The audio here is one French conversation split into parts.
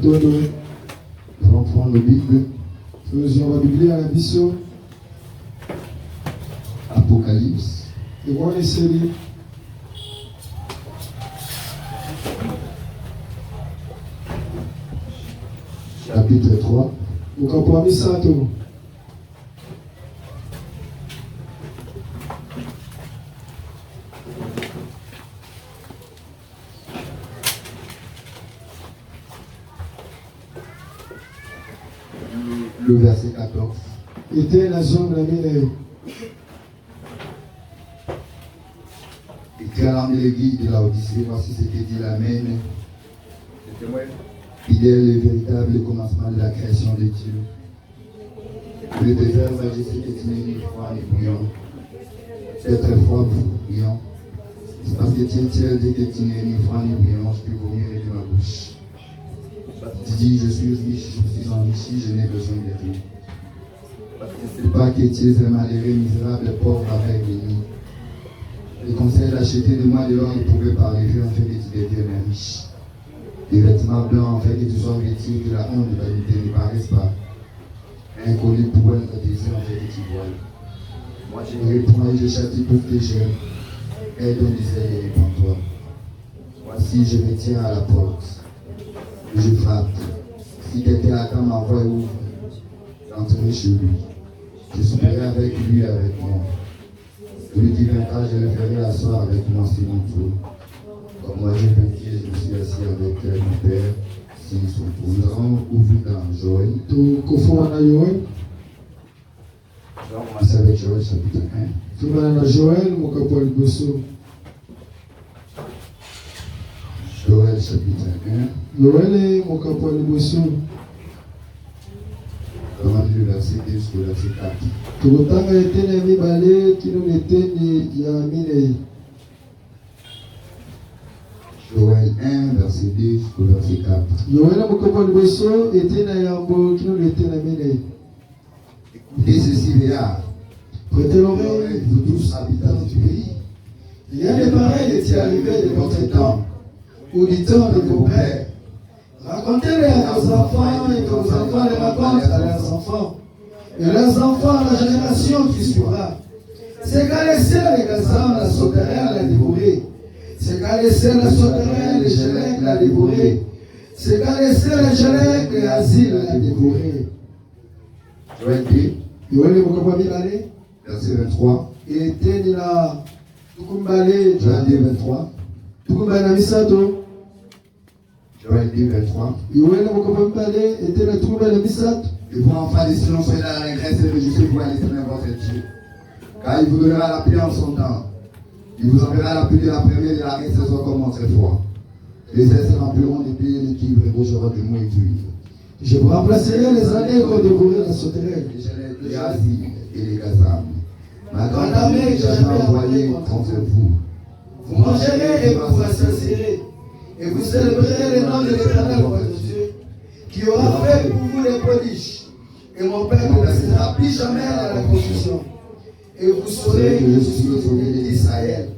Nous allons prendre nos Bibles. Nous avons la Bible à la vision. Apocalypse. Et voir les séries. Chapitre 3. Nous comprenons ça tout. Le verset 14. Était la zone de la mine. Écrit à l'église de la Odyssée, voici ce que dit l'Amen. Fidèle et véritable commencement de la création de Dieu. Le désert, je sais que tu n'es ni froid ni bouillant. Tu es très froid, bouillant. C'est parce que tu dit que tu n'es ni froid ni bouillant, je peux vomir de ma bouche. Tu dis, je suis riche, je suis enrichi, je n'ai besoin de rien. Ce n'est pas que tu es un malheureux, misérable, pauvre, avec béni. Le conseil d'acheter de moi de l'or éprouvé par les vieux en fait que tu deviennes riche. Des vêtements blancs en fait que tu sois vêtu, que la honte de vanité ne paraisse pas. Un collier pour un désir en fait que tu voiles. Moi je réponds et je châtie pour tes jeunes. Aide ton désir et répands-toi. Voici, je me tiens à la porte. Je frappe. Si quelqu'un attend ma voix et ouvre, j'entrerai chez lui. Je souperai avec lui et avec moi. Celui qui vaincra, je le ferai asseoir avec moi sur mon trône. Comme moi j'ai vaincu, je me suis assis avec mon Père sur son trône. Nous allons ouvrir dans Joël. Tout confond à Joël. Nous allons commencer avec Joël chapitre 1. Tout dans Joël, mon capot le bosso. Joël chapitre 1. Joël est mon capot le bosso. Comment le verset 2 jusqu'au verset 4. Tout le temps a été nami balé qui nous était ni yamine. Joël 1, verset 2 jusqu'au verset 4. Joël mon capot le bosso était na yambo qui nous était nami. Écoutez ceci, Béard. Prêtez l'oreille, Vous tous habitants du pays. il y a des pareils qui arrivaient de votre temps, ou du temps de vos pères. Racontez-les à vos enfants et que vos enfants les racontent à leurs enfants. Et leurs enfants à la génération qui suivra. C'est qu'à laisser les gazans, la sauterelle l'a dévoré. C'est qu'à laisser la sauterelle, les gélèques l'a dévoré. C'est qu'à laisser les gélèques, les asiles l'a dévoré. Joël 2, Joël est beaucoup plus allé. verset 23. Et était là, tout comme balé, Joël 2, 23. tout comme balé, misato. Joël 2, 23. Joël est beaucoup plus allé, était là, tout comme balé, misato. Et vous, enfants des Sion, soyez dans la régresse et réjouissez-vous à l'Éternel votre Dieu. Car il vous donnera la pluie en son temps. Il vous enverra la pluie de la première et de la saison comme autrefois. Les airs se rempliront des pays et les tigres ébaucheront du mou et du huile. Je vous remplacerai les années qu'on dévorait la sauterelle. Les asiles et les gazans. Ma grande armée que j'ai envoyée contre vous. Vous mangerez et vous vous rassasierez. Et vous célébrerez le nom de l'Éternel votre Dieu, qui aura fait pour vous les prodiges. Et mon Père ne laissera plus jamais à la confusion. Et vous saurez que je suis le d'Israël.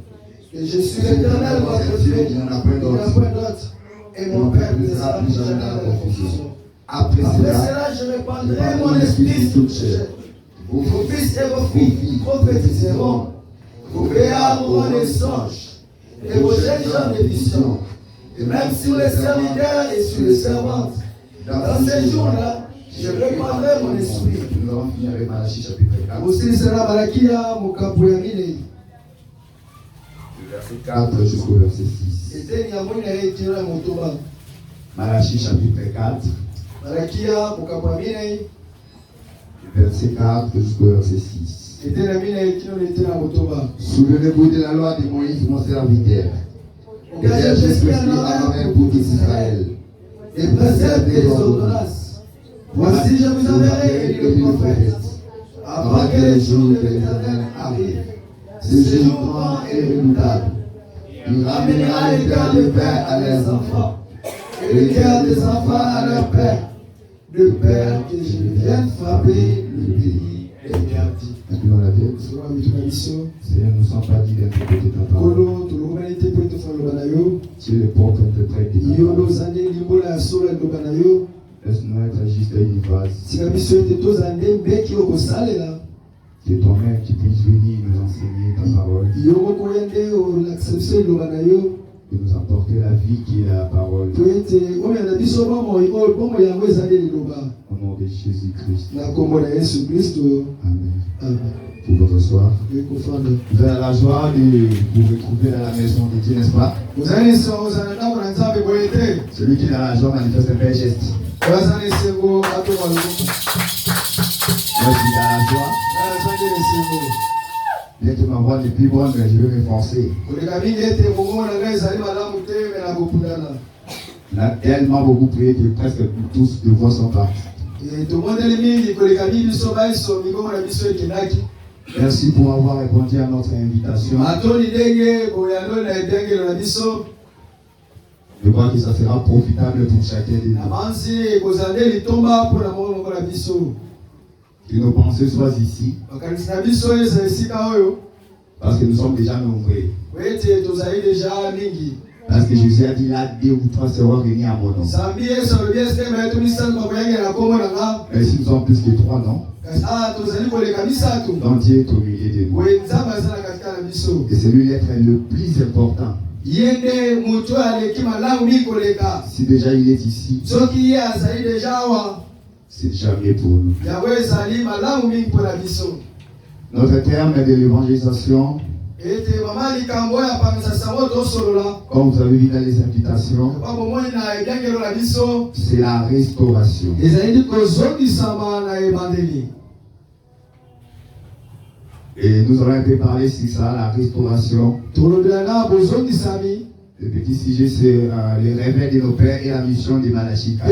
Et je suis l'Éternel votre Dieu, il n'y en a point d'autre. Et mon Père ne laissera plus jamais à la confusion. Après cela, je répandrai mon esprit sur toute chair. Vos fils et vos filles prophétiseront. Vos vieillards auront des songes. Et vos jeunes gens des visions. Et même sur les serviteurs et sur les servantes. Dans ces jours-là, je répandrai mon esprit. Nous allons finir avec Malachie chapitre 4. Aussi sera Malakia, mon capoeirine. Du verset 4 jusqu'au verset 6. Était Niamouine et Tira Motoba. Malachie chapitre 4. Malakia, mon capoeirine. Du verset 4 jusqu'au verset 6. Était la mine et Tira Motoba. Souvenez-vous de la loi de Moïse, mon serviteur. Et j'ai prescrit à ma main pour Israël. Les préceptes et les ordonnances. Voici, je vous enverrai le prophète, avant que les jours de l'Éternel arrivent. Ce jour grand et redoutable. Il ramènera les cœurs des pères à leurs enfants, et les cœurs des enfants à leurs pères, de peur que je vienne frapper le pays et interdit. Appuyons la tête. Seigneur, nous ne sommes pas dit d'interpréter ta parole. Tu es le porte interprète de ta parole. être juste une vase. Que toi-même tu puisses venir nous enseigner ta parole. Et nous apporter la vie qui est la parole. Au nom de Jésus-Christ. Amen. Pour votre soir. Vous avez la joie de vous retrouver dans la maison de Dieu, n'est-ce pas? Celui qui est dans la joie manifeste un bel geste. Moi je suis dans la joie. Bien que ma voix n'est plus bonne, mais je vais m'efforcer. On a tellement beaucoup prié que presque tous de voix sont partis. Merci pour avoir répondu à notre invitation. Je crois que ça sera profitable pour chacun de nous. Que nos pensées soient ici. Parce que nous sommes déjà nombreux. Parce que Jésus a dit là, 2 ou 3 seront réunis à mon nom. Et si nous sommes plus que 3, non? Donc Dieu est au milieu de nous. Et c'est lui l'être le plus important. Si déjà il est ici, c'est jamais pour nous. Notre terme est de l'évangélisation. Comme vous avez vu dans les invitations, c'est la restauration. Et nous allons un peu parler sur ça, la restauration. Le petit sujet, c'est le réveil de nos pères et la mission de Malachika.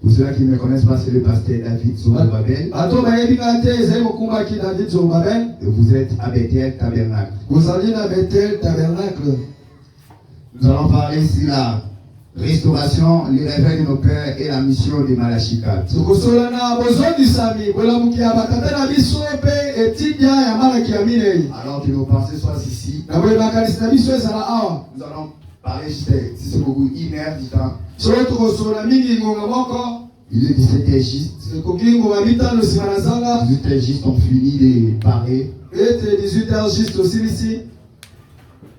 Pour ceux qui ne me connaissent pas, c'est le pasteur David Zorobabel. Et vous êtes à Bethel Tabernacle. Nous allons parler sur la restauration, le réveil de nos pères et la mission de Malachika. Alors que nos pensées soient ici, nous allons parler c'est beaucoup 1 heure du temps. Il est 17h juste. 18h juste, on finit de parler.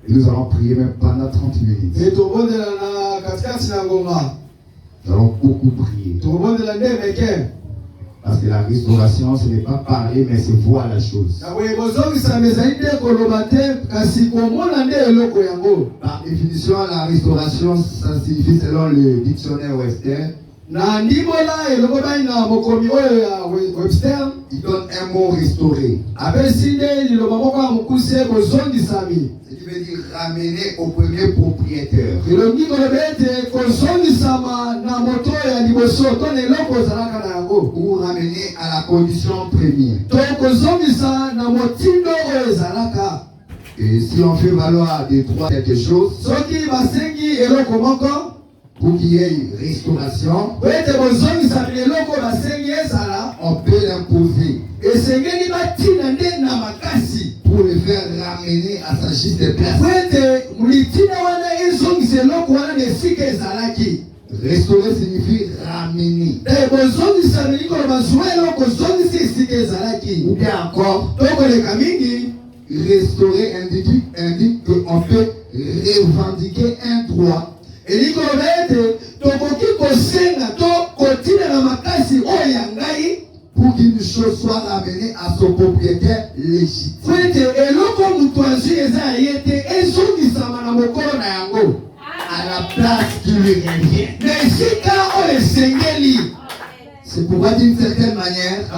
Et nous allons prier même pendant 30 minutes. Nous allons beaucoup prier. Parce que la restauration, ce n'est pas parler, mais c'est voir la chose. Par définition, la restauration, ça signifie selon le dictionnaire Webster. Il donne un mot restaurer. Ce qui veut dire ramener au premier propriétaire. Ou ramener à la condition première. Et si on fait valoir des 3 quelque chose, pour qu'il y ait une restauration, on peut l'imposer pour le faire ramener à sa juste place. Restaurer signifie ramener. Ou bien encore, restaurer indique qu'on peut revendiquer un droit. Pour qu'une chose soit ramenée à son propriétaire légitime. À la place qui lui revient. C'est pourquoi d'une certaine manière,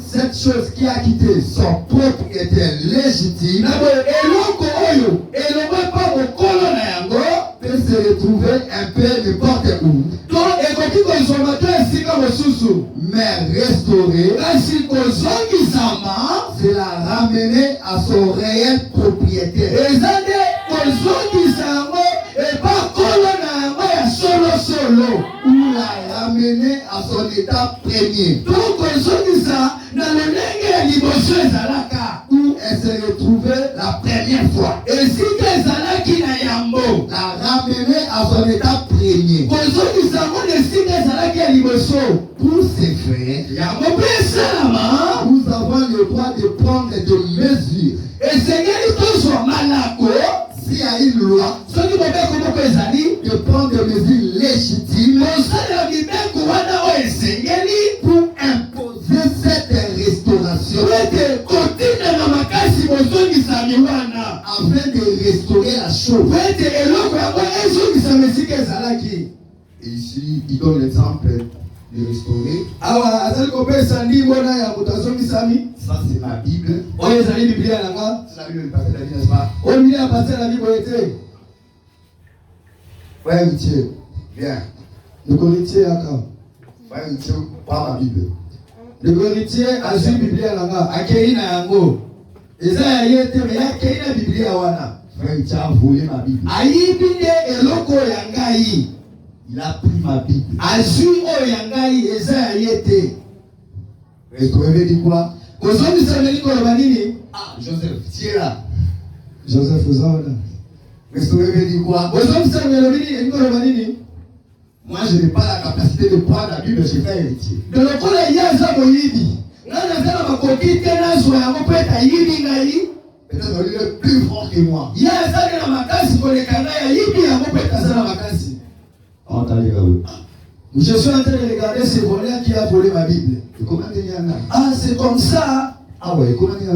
cette chose qui a quitté son propriétaire légitime peut se retrouver un peu n'importe où. Mais restaurer, c'est la ramener à son réel propriétaire. Ou la ramener à son état premier. Où elle s'est retrouvée la première fois. ramener à son état premier. Pour ce faire, nous avons le droit de prendre des mesures. Et s'il y a une loi, de prendre des mesures légitimes pour imposer cette restauration afin de restaurer la chose. Et ici, il donne l'exemple de restaurer. Ça, c'est ma Bible. C'est la Bible du pasteur David, n'est-ce pas? Ouais, Richie. Bien. Le Corinthiens, d'accord. Ouais, Richie, prends ma Bible. Le Corinthiens a su Biblia langa. Akei na yango. Eza yete me akei na Biblia wana. Frère Richie a volé ma Bible. Ayibinde eloko yangai. Il a pris ma Bible. Azu o yangai eza yete. Restaurer veut dire quoi? Kozoni sabeli ko banini? Ah, Joseph, tiens là. Joseph Ozaola. Restaurer veut dire quoi? Kozoni sabeli ko banini? Moi, je n'ai pas la capacité de prendre la Bible chez frère héritier. De lokola yaza moyibi. Nana zana makoki tena zo yango peta yibi ngai. Peut-être lui est plus fort que moi. Yaza na makasi ko lekana ya yibi yango peta zana makasi. Je suis en train de regarder ce voleur qui a volé ma Bible. Ah, c'est comme ça. Ah ouais, comment il y a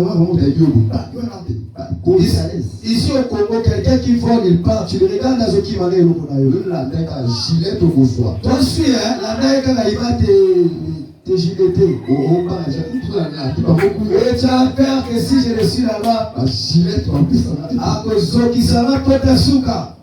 ici au Congo, quelqu'un qui vole, il part. Tu le regardes dans ce qui m'a dit. Toi, suis, hein, la dague, il va te gileter. Et tu as peur que si je le suis là-bas, à cause de qui ça va, toi, ta souka.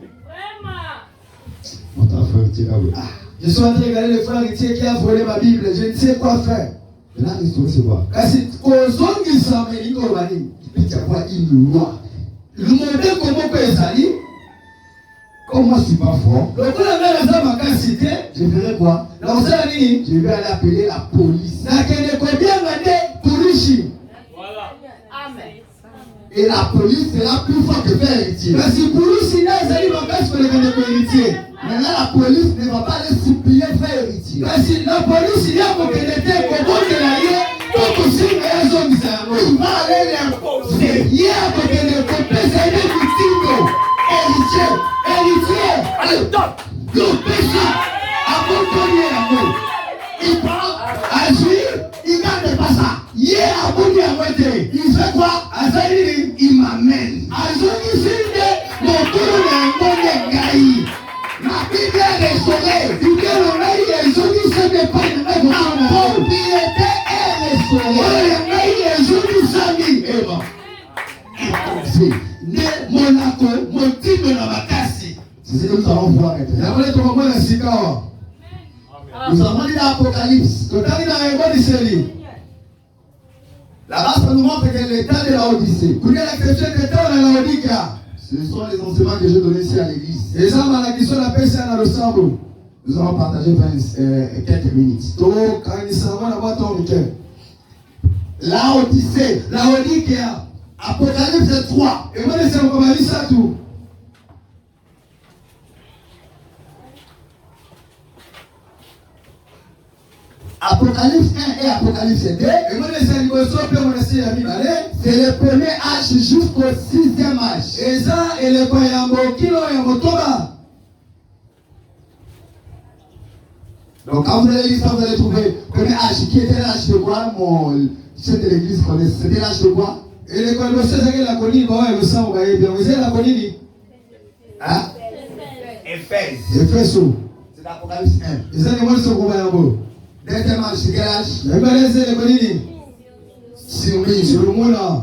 Je suis en train de regarder le frère qui a volé ma Bible. Je ne sais quoi faire. Là, l'histoire, c'est quoi? Parce que kozongi sameli ko bani. Il y a quoi une loi? Le monde comment peut ezali? Comme moi, je ne suis pas fort. Le coup la mère a makasité. Je ferai quoi? La osala nini? Je vais aller appeler la police. Na kene ko bien ngade police. Voilà. Amen. Et la police sera plus forte que faire héritier. Parce que police n'a ezali makasi ko le kene ko héritier. Maintenant, la police ne va pas les supplier frère héritier. Parce que la police il y a mon kenete ko bonde la ye. Tout singa ya zongi sa yango. Il va aller les imposer. Il y a mon kenete ko pesa ile kitindo. Héritier. Héritier. Allez, donne. Le péché. Amontoni yango. Il parle. Azui. Il garde pas ça. Ye abuni amwete. Il fait quoi? Azali. Il m'amène. Azongi sinde. Mokolo na yango ngai. Ma Bible est restaurée. Bible ngai ezongi sinde pa ngai Ma propriété est restaurée. ngai ezongi sami. Eva. Ne monako motindo na makasi. C'est ce que nous allons voir maintenant. Yango le tokomona sika wa. Nous avons lu l'Apocalypse. Totali na ebodiseli. Là-bas, ça nous montre que l'état de la Odyssée. Kulia la chrétien de temps na Laodika. Ce sont les enseignements que j'ai donnés ici à l'église. Eza malakiso na pesa na losambo. Nous allons partager quelques minutes. To kanisa wana bato mike. La Odyssée. Laodika. Apocalypse 3. Ebodisa ko balisa tu. Apocalypse 1 et Apocalypse 2. C'est le premier âge jusqu'au 6e âge. Donc quand vous allez lire ça, vous allez trouver le premier âge qui était l'âge de quoi? Mon chef de l'église connaît. C'était l'âge de quoi? Hein? Éphèse. C'est l'Apocalypse 1. Deuxième âge, c'est quel âge? Syrie.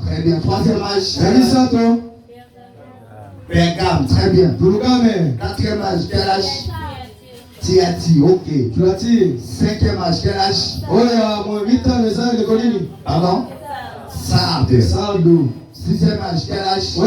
Très bien. Troisième âge. Pergame. Très bien. Quatrième âge, quel âge? Tiati. Ok. Cinquième âge, quel âge? Pardon? Sardes. Sixième âge, quel âge?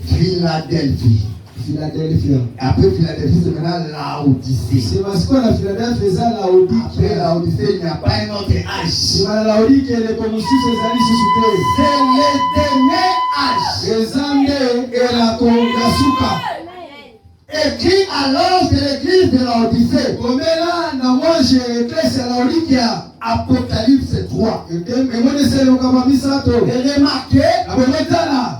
Philadelphie. Philadelphia. Après Philadelphie, c'est maintenant Laodicée. C'est parce que la Philadelphie faisait la Laodicée. Après Laodicée, il n'y a pas un autre âge. C'est la Laodicée qui est comme si ces années se soutaient. C'est le dernier âge. Les années et la Kongasuka. Écrit alors de l'église de Laodicée. Comme là, moi j'ai écrit c'est la Laodicée. Apocalypse 3. Mais moi je sais le Kabami Sato. Et remarquez,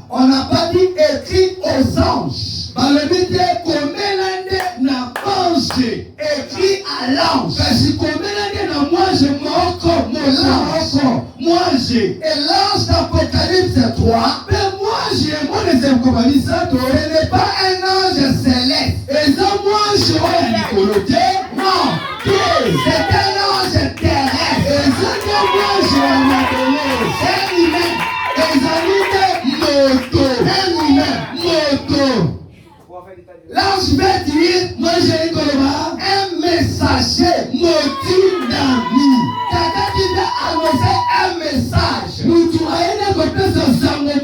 on n'a pas dit écrit aux anges. Balebite komelande na ange écrit à l'ange. Kasi komelande na mwange moko mwange. Et l'ange d'Apocalypse 3. Mais mwange moi les Kabami Sato. Ce n'est pas un ange céleste. Et ça mwange oya nikolote. Non. C'est un ange terrestre. Et ça mwange oya nikolote. C'est un humain. Et ça moto. Un humain. Moto. L'ange va dire, moi j'ai un messager, motif d'amis. Quelqu'un qui va annoncer un message. Nous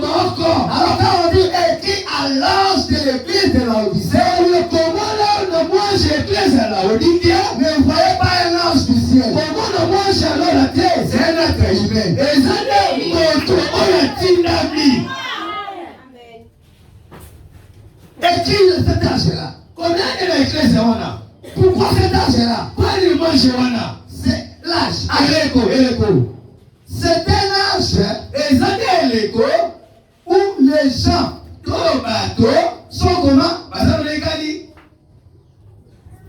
alors quand on dit écrit à l'ange de l'église de Laodicée, comment là, moi j'ai écrit à Laodicée, mais vous ne voyez pas un ange du ciel. Comment moi j'ai alors la terre, c'est un être humain. Et ça n'est pas ami. Écrit cet âge-là. Combien est l'église de Wana? Pourquoi cet âge-là? Pourquoi il mange Wana? C'est l'âge. C'est un âge, et ça n'est l'écho, où les gens, dans le bateau, sont comment?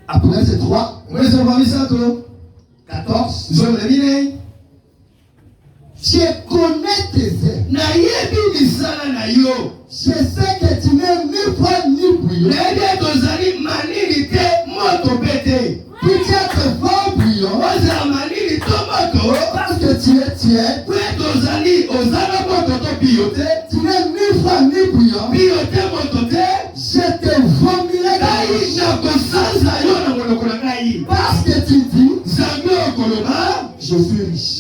Après ces 3, 14, je connais tes œuvres. Je sais que tu n'es ni froid ni bouillant. Peut-être fort bouillant. Parce que tu es tiède. Tu n'es ni froid ni bouillant. Je te vomirai. Parce que tu dis, je suis riche.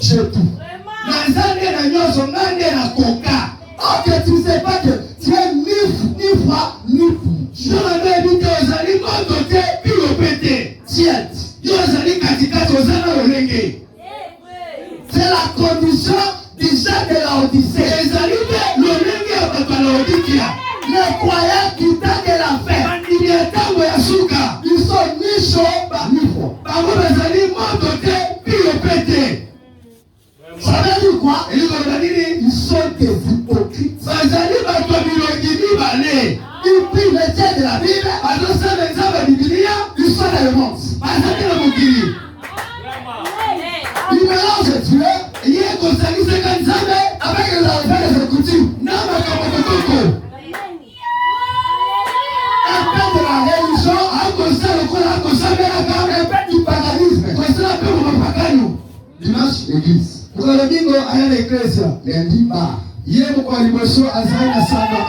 J'ai tout. Oh, que tu ne sais pas que tu es ni froid ni fou. Tiède. C'est la condition du gens de Laodicée. Les croyants qui tâtent de la fête. Ils sont ni chauds ni froids. Ça veut dire quoi? Ils sont des hypocrites. Ils prient les tiers de la Bible. Ils sont dans le monde. Ils mélangent Dieu avec les affaires de coutume. Un peu de la religion, un peu du paganisme. Dimanche, l'église. Domingo à l'église. Lundi, bar. Hier, pourquoi les morceaux à Zana Sanga.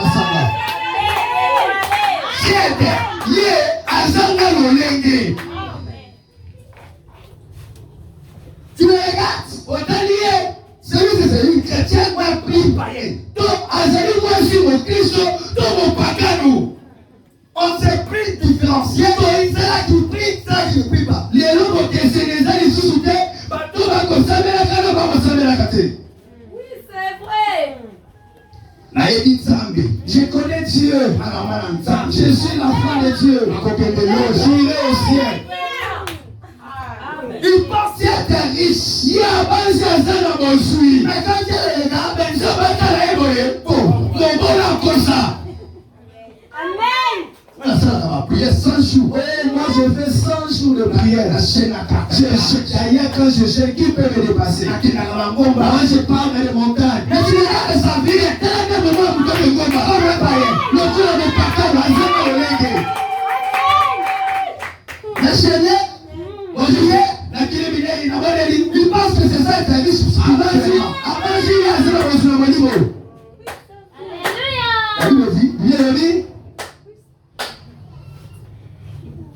Tu me regardes, autant lié, celui chrétien moi prie païen. Donc, Azali, moi je suis mon Christ, donc mon pagano. On s'est pris différencié, c'est là qui prie, c'est là qui ne prie pas. Les loups, c'est les alliés sous-soutés, tout va comme ça, mais la canne va comme ça, mais la caté. Oui, c'est vrai. Je connais Dieu. Je suis l'enfant de Dieu. J'irai au ciel. Il pense être riche. Il y a pas de bonjour. Mais quand il y a les gars, ben je vais t'aller mon bon comme ça. Amen. Voilà, ça va prier 100 jours. Oh, moi je fais 100 jours de prière. D'ailleurs, quand je cherche, qui peut me dépasser? Moi je parle de montagne. Mais tu regardes sa vie, il y a tellement de moments où tu peux me combattre. Le jour de Paka, la zone de l'Église. Le Seigneur, aujourd'hui, il pense que c'est ça être riche. Il y a zéro besoin de niveau. Alléluia.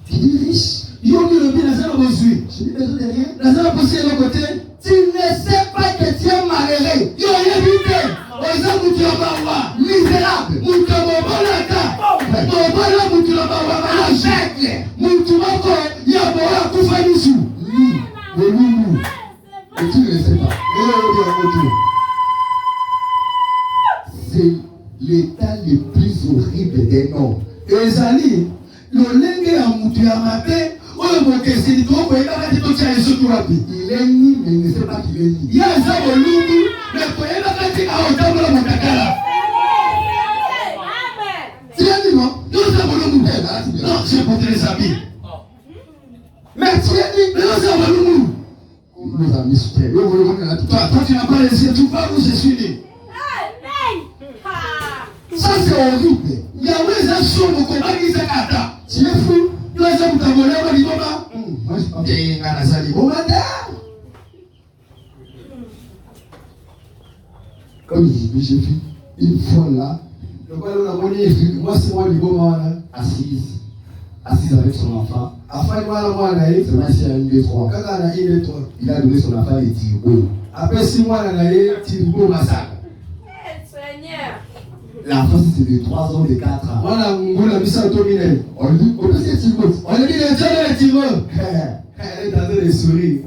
Tu dis riche. Il y a le zéro besoin. Je dis besoin de rien. La zéro besoin de l'autre côté. Tu ne sais pas que tu es malheureux. Il y a rien vu. Aux hommes où tu vas voir. Le loulou. Et tu ne le sais pas. C'est l'état le plus horrible des noms. Ezali, lolenge ya mutu ya mabe, oyo mokesili to koyeba kati to tia esuki wapi. Il est ni, mais il ne sait pas qu'il est ni. Ya eza bolungu, mais koyeba kati aotambola motakala. Tu as dit non? Yo eza bolungu. Non, j'ai porté les habits. Mais tu as dit, Mais yo eza bolungu. nos amis soutiennent. Toi, tu n'as pas les yeux, tu vois où je suis né. Ça c'est horrible. Yahweh eza somo kobaki eza kata. Tu es fou. Yo eza mutambola ba liboma. Moi je pense. Nga nazali bomanda. Comme j'ai vu une fois là, assise avec son enfant. C'est ainsi à 1, 2, 3. Il a donné son enfant les Tirbo. L'enfant c'est de 3 ans, de 4 ans. On lui dit, on dit c'est Tirbo. On lui dit les Tirbo. Elle est en train de sourire.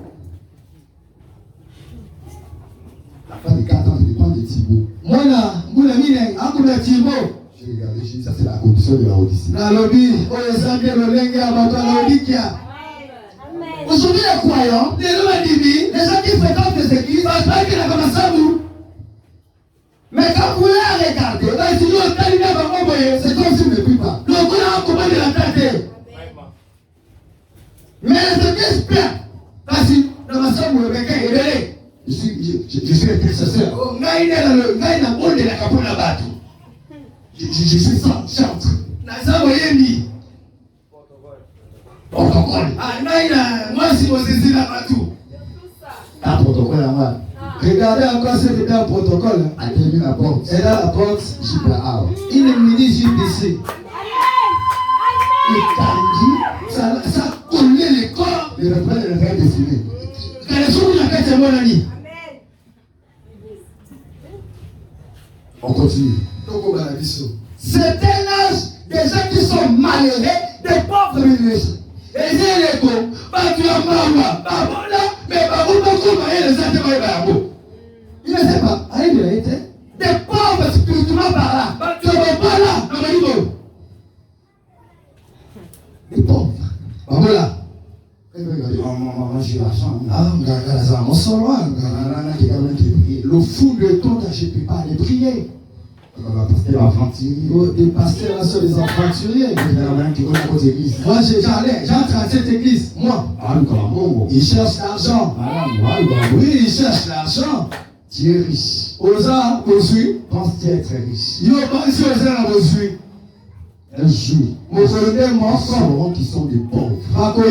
L'enfant de 4 ans, il prend des Tirbo. J'ai regardé, j'ai dit, ça c'est la condition de la Odyssée. Aujourd'hui, les croyants, les gens qui fréquentent les églises, mais quand vous les regardez, c'est comme s'ils ne prient pas. Mais les églises pleines, je suis intercesseur. Je suis ça, chante. Protocole. Un protocole à moi. Regardez encore ce qui est un protocole. A terminé la porte. Et là, la porte, il est midi juste ici. Et ça collait les corps. Les refrains dessinés. On continue. C'est un âge des gens qui sont malheureux, des pauvres ministres. Et les go, il ne sait pas. Des pauvres spirituellement parlant. Des pauvres. Voilà. Maman, j'ai l'argent. Le fou de temps, je ne peux pas aller prier. Des pasteurs sont des aventuriers. Moi, j'entre à cette église. Moi, ils cherchent l'argent. Oui, ils cherchent l'argent. Tu es riche. Osa, Osui. Pense-tu être riche? Yo, pense-tu être Osui. Un jour, nous saurons qu'ils sont des pauvres. Pourquoi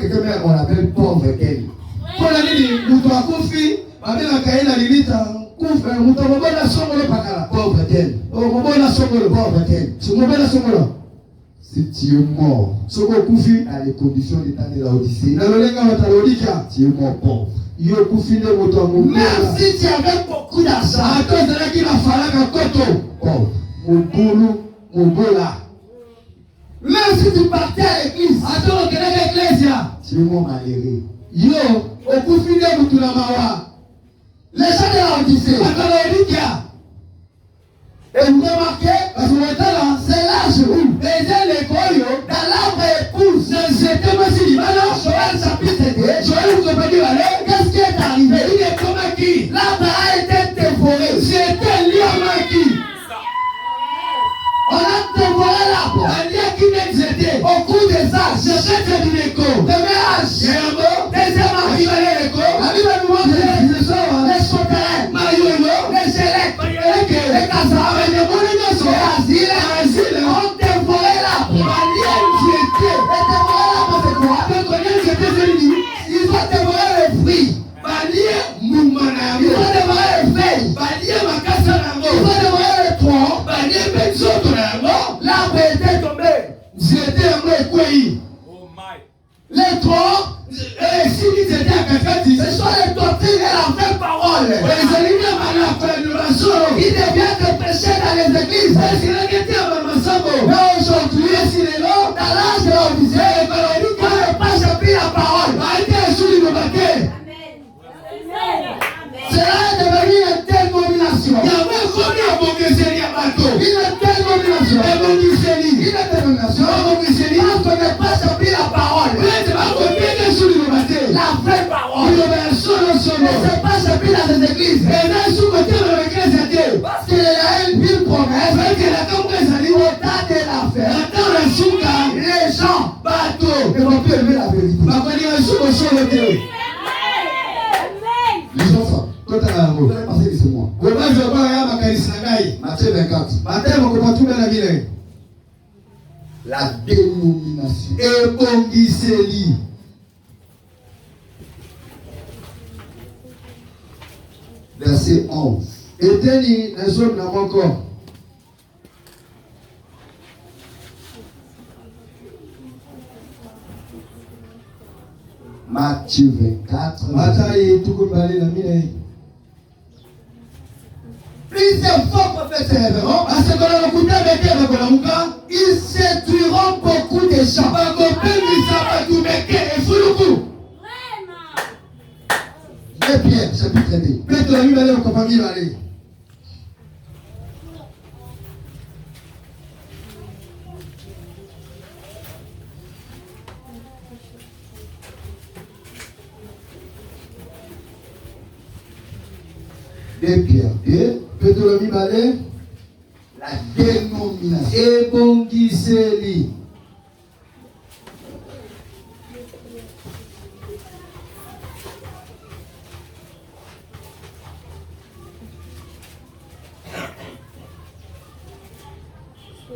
quelqu'un on l'appelle pauvre quel? Pauvre tel. Pauvre tel. Si tu es mort à les conditions d'état de la Odyssée, tu es mort pauvre. Même si tu avais beaucoup d'argent, même si tu partais à l'église, tu es mort malheureux. Les gens de la Odyssée, et vous remarquez, c'est l'âge où dans l'arbre épouse, Joël chapitre 2, qu'est-ce qui est arrivé? L'arbre a été dévoré. On a dévoré l'arbre. Au cours des âges, premier âge, deuxième âge, la Bible nous montre les sauterelles, les électres, les casards, les asiles ont dévoré l'arbre. Ils ont dévoré les fruits. Ils ont dévoré les feuilles. Ils ont dévoré les troncs. L'arbre était tombé. Les troncs, s'ils étaient à quelqu'un, ce sont les doctrines et la vraie parole. Qui devient que prêcher dans les églises. Mais aujourd'hui, dans l'âge de l'Odyssée, ne vont plus aimer la vérité. Les gens savent. Vous allez passer de ce mois. Matthieu 24. La dénomination. Verset 11. Matthieu 24. Plusieurs fois prophètes et révérends, ils séduiront beaucoup de gens. Et Pierre, chapitre 2. De Pierre 2, la dénomination.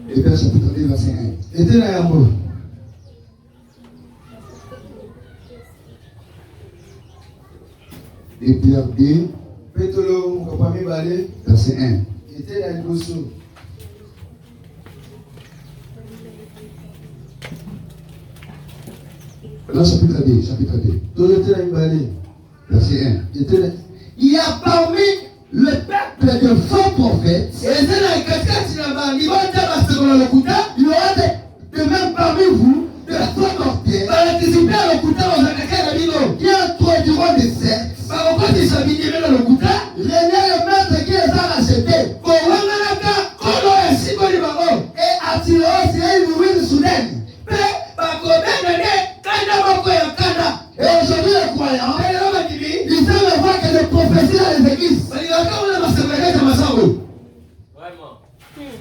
Hébreux chapitre 2, verset 1. De Pierre 2, verset 1. Dans chapitre 2, verset 1. Il y a parmi le peuple de faux prophètes, il y aura de même parmi vous de faux mortels qui introduiront des sectes. Régner le maître qui les a rachetés et attireront sur une ruine soudaine. Et aujourd'hui, les croyants, ils savent voir que des prophéties dans les églises.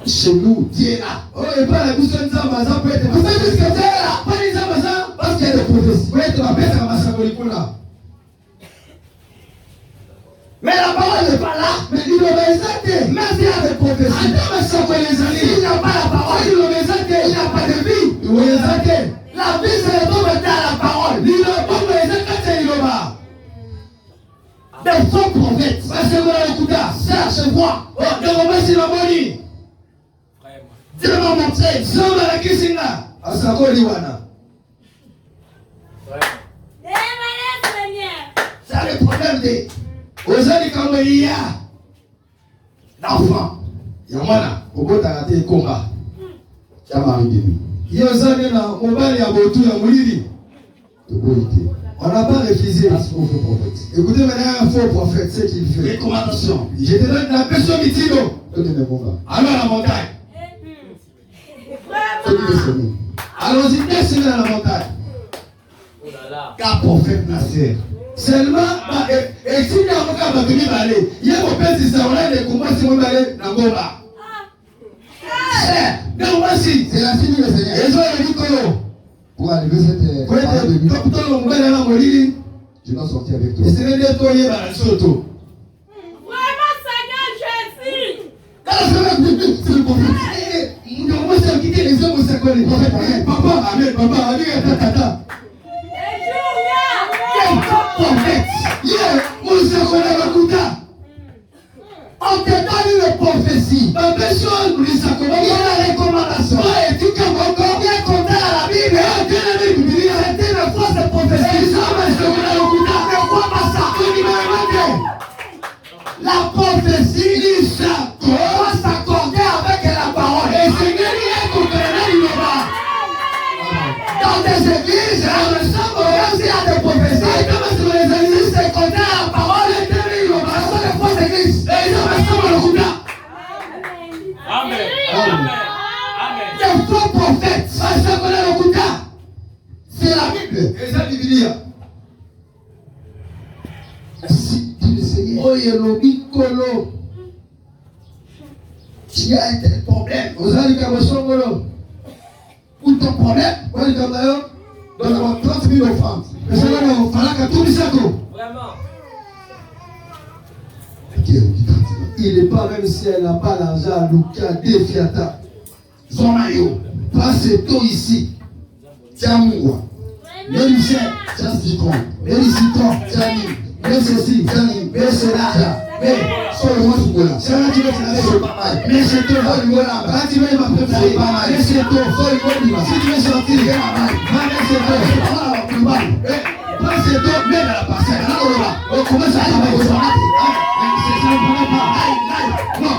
Chez nous, Dieu est là. Vous savez ce que Dieu est là? Parce qu'il y a des prophéties. Mais la parole n'est pas là. Mais il obéissait. Même s'il y a des prophéties. S'il n'y a pas la parole, il n'y a pas de vie. La vie, c'est le temps de la parole. Des faux prophètes. Cherche, vois. Dieu m'a montré. C'est le problème des d'enfants. On n'a pas refusé. Écoutez maintenant un faux prophète, ce qu'il fait. Recommandation. Je te donne la personne mitino. Alors la montagne. Allons-y, descendez dans la montagne. Car prophète Nasser. Seulement, et si il y a un cas de venir aller, il y a un peu de savoir les combats si on va aller dans Goba. C'est la signe du Seigneur. Et je vais dire que pour arriver cette je dois sortir avec toi. Vraiment, Seigneur Jésus. C'est le prophète. Papa, amen, papa, amen, tata. On te donne une prophétie. Il y a la recommandation. Et tu peux encore bien compter à la Bible. C'était une fausse prophétie. Ne crois pas ça. La prophétie doit s'accorder avec la parole. Et Seigneur, il est dans des églises, il y a des prophéties. C'est compter à la parole. Amen. Les faux prophètes, c'est la Bible. Et ça, Bible. Si tu le Seigneur, tu as un tel problème. Ou ton problème, une offrande. Vraiment. Il n'est pas, même si elle n'a pas l'argent, Luka, Defiata. Zonayo. Passe tout ici. Tiamouwa. Même si, Tiens citron. même citron, Tiani. même ceci, même cela. Mais, Solo moi soukola. c'est là que tu vas te laver. C'est pas mal. Mais c'est tout. Quand tu vas m'appeler, C'est pas mal. mais c'est tout. Si tu veux sortir, C'est pas mal. c'est tout. Pas c'est tout, mais dans la parcelle. On commence à travailler. C'est ça, on ne pas. Non,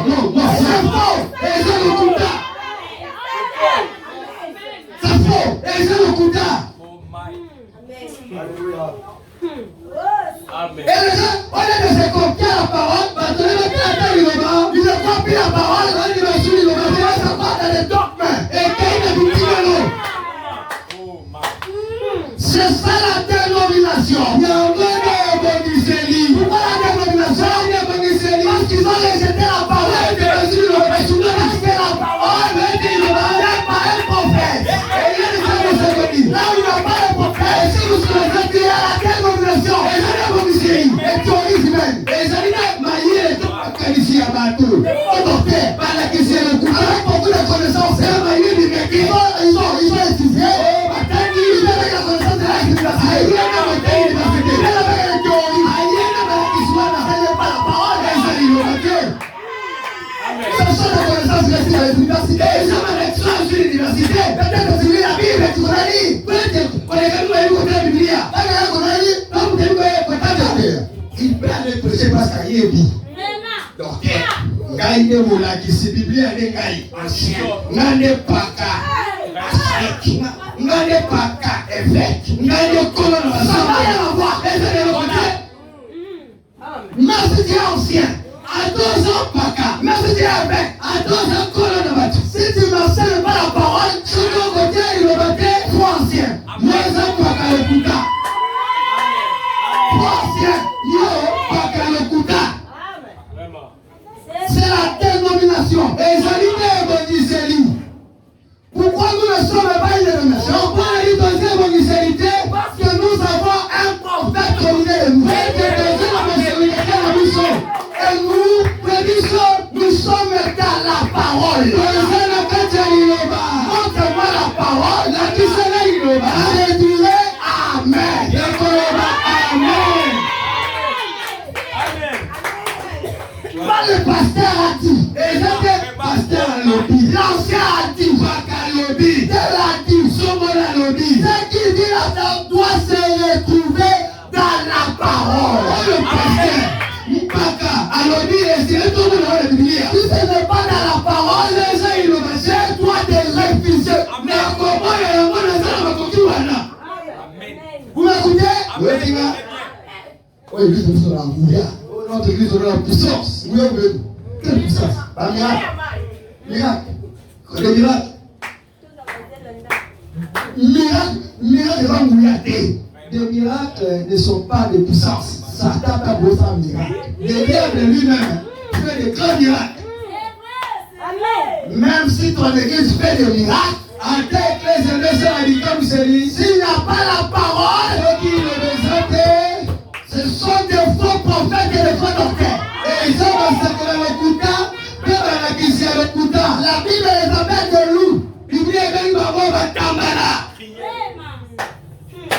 c'est faux. Et c'est le coup d'art. C'est faux. Et c'est le coup d'art. Oh my. Et les gens, au lieu de se confier à la parole, ils ne croient plus la parole, ils ne suivent le parole, ils ne pas dans les dogmes. Et qu'ils ne vivent pas. Oh my. C'est ça la dénomination. Il y a un vrai dénomination. Pourquoi la dénomination? Parce qu'ils ont rejeté la parole de Jésus. Ils ont rejeté la parole de Dieu. Il n'y a pas un prophète. Et il y a des gens qui se disent, là où il n'y a pas de prophète, et si vous souhaitez qu'il y a la dénomination, et la dénomination, et tourisme, et ça dit que mailler les gens ici à Batou, au docteur, par la question de coup, avec beaucoup de connaissances, c'est mailler du métier. Ils ont étudié, ils ont la connaissance de la civilisation. Il y a un métier d'université. Il y a la théorie. Il y a la histoire. Ce n'est pas la parole des innovateurs. Ce sont les connaissances de l'université. Ils ont un expérience sur l'université. Peut-être que tu lis la Bible et tu connais lire. Peut-être qu'on est venu à l'écouter la Bible. Il peut aller prêcher parce qu'il est dit. Docteur, ngai ne molakisi Biblia ne ngai ancien. Ngai ne paka. Ngai ne paka évêque. Ngai ne colonne. Ça n'a rien à voir. Merci Dieu ancien. À 2 ans paka. Merci Dieu évêque. À 2 ans colonne. Si tu n'enseignes pas la parole, tu dois côté il va battre 3 anciens. 2 ans paka le kuta. 3 anciens. Yo paka le kuta. C'est la dénomination. Et je dis pourquoi nous ne sommes pas une dénomination? On peut aller dans une évangélisalité parce que nous avons un prophète au milieu de nous. Et nous sommes dans la parole. Montre-moi la parole. Je dirai Amen. Pas le pasteur a dit. Et le pasteur a dit. L'ancien a dit. Tel a dit. Somona a dit. Ce qui dit là doit se retrouver dans la parole. Le pasteur. Mpaka. Alors dit, c'est tout le monde de Bible. Si ce n'est pas dans la parole, les gens ils le mangent. Toi de refuser. Mais comment il y a un monde dans la culture? Vous m'écoutez? Oui. Oui, lui, c'est la Mouya. Notre église aura la puissance. Oui, oui. Quelle puissance? La miracle. Miracle. Le miracle. Miracle va mourir. Les miracles ne sont pas de puissance. Satan a beau faire miracle. Le diable lui-même fait des grands miracles. Même si ton église fait des miracles, en tant qu'église, s'il n'y a pas la parole, ceux qui le présentent, ce sont des faux prophètes et des faux docteurs. Et ils ont massacré le Kouta, la Bible les appelle de loup. Bible est Babo Batambala.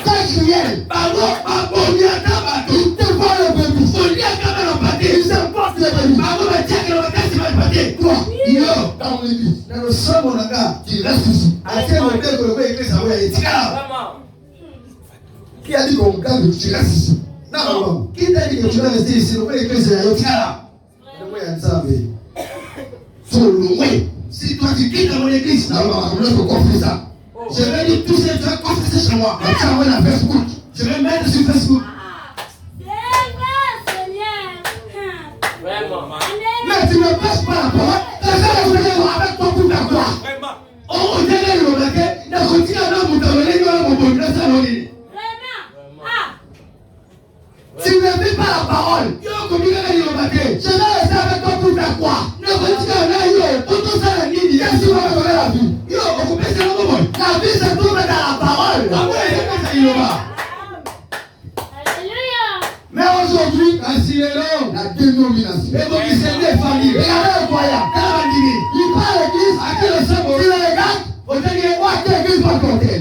Quand je viens, Babo Baboniata, il te voit le bébé. Sonia Kamala, il s'importe le bébé. Babo Batiak, toi, yo, dans l'église, dans le sol, mon gars, tu restes ici. À quel moment que le bébé église, ça va être qui a dit qu'on garde, tu restes ici? Non, qui t'a dit que tu vas rester ici? Le bébé église, il y a si toi tu quittes mon église, je peux confesser ça. Je vais dire tout ce que tu vas confesser chez moi. Je vais envoyer la Facebook. Je vais mettre sur Facebook. Mais tu ne passes pas la parole. Tu vas avec ton coup d'accord. On dirait le maquet. Il a continué à nous donner le tu ne vis pas la parole. Je vais rester avec toi pour faire quoi? Ne continue à aller pour tout ça. La vie se trouve dans la parole. Mais aujourd'hui, la dénomination. Et donc, il s'est défendu. Regardez le croyant. Il parle à l'église, à qui le sang, il regarde, on te dit, quoi, quelle église va compter?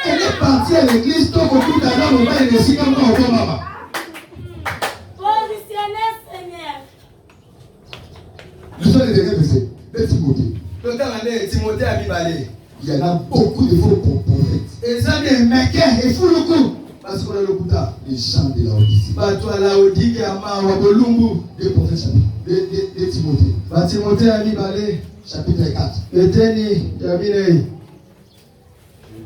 Elle est partie à l'église, tout au bout d'un an, on va y laisser comme ça, au bon maman. Positionner, Seigneur. Nous sommes les derniers versets de Timothée. Timothée a mis balai. Il y en a beaucoup de faux prophètes. Et ça, des mecs, il faut le coup. Parce qu'on a le couteau. Les chants de la Odyssée. Toi, la Odyssée, Des prophètes chapitre. De Timothée. Timothée a mis balai. Chapitre 4. Et Teni, Yamine.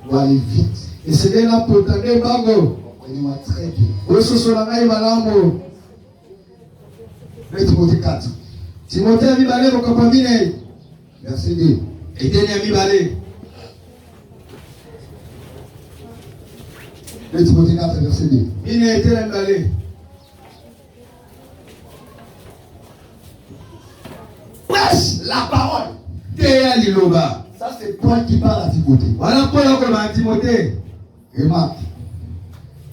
On doit aller vite. Et c'est là pour t'aider, Bango. Comprenez-moi très bien. Où est-ce que ce là, il va l'ambo? De Timothée 4. Timothée a mis balai, mon compagnon. Verset 2. Et Teni a mis balai. De Timothée 4, verset 2. Il a été balai. Prêche la parole. Théa Liloba. Ça, c'est Paul qui parle à Timothée. Voilà Paul à Timothée. Remarque.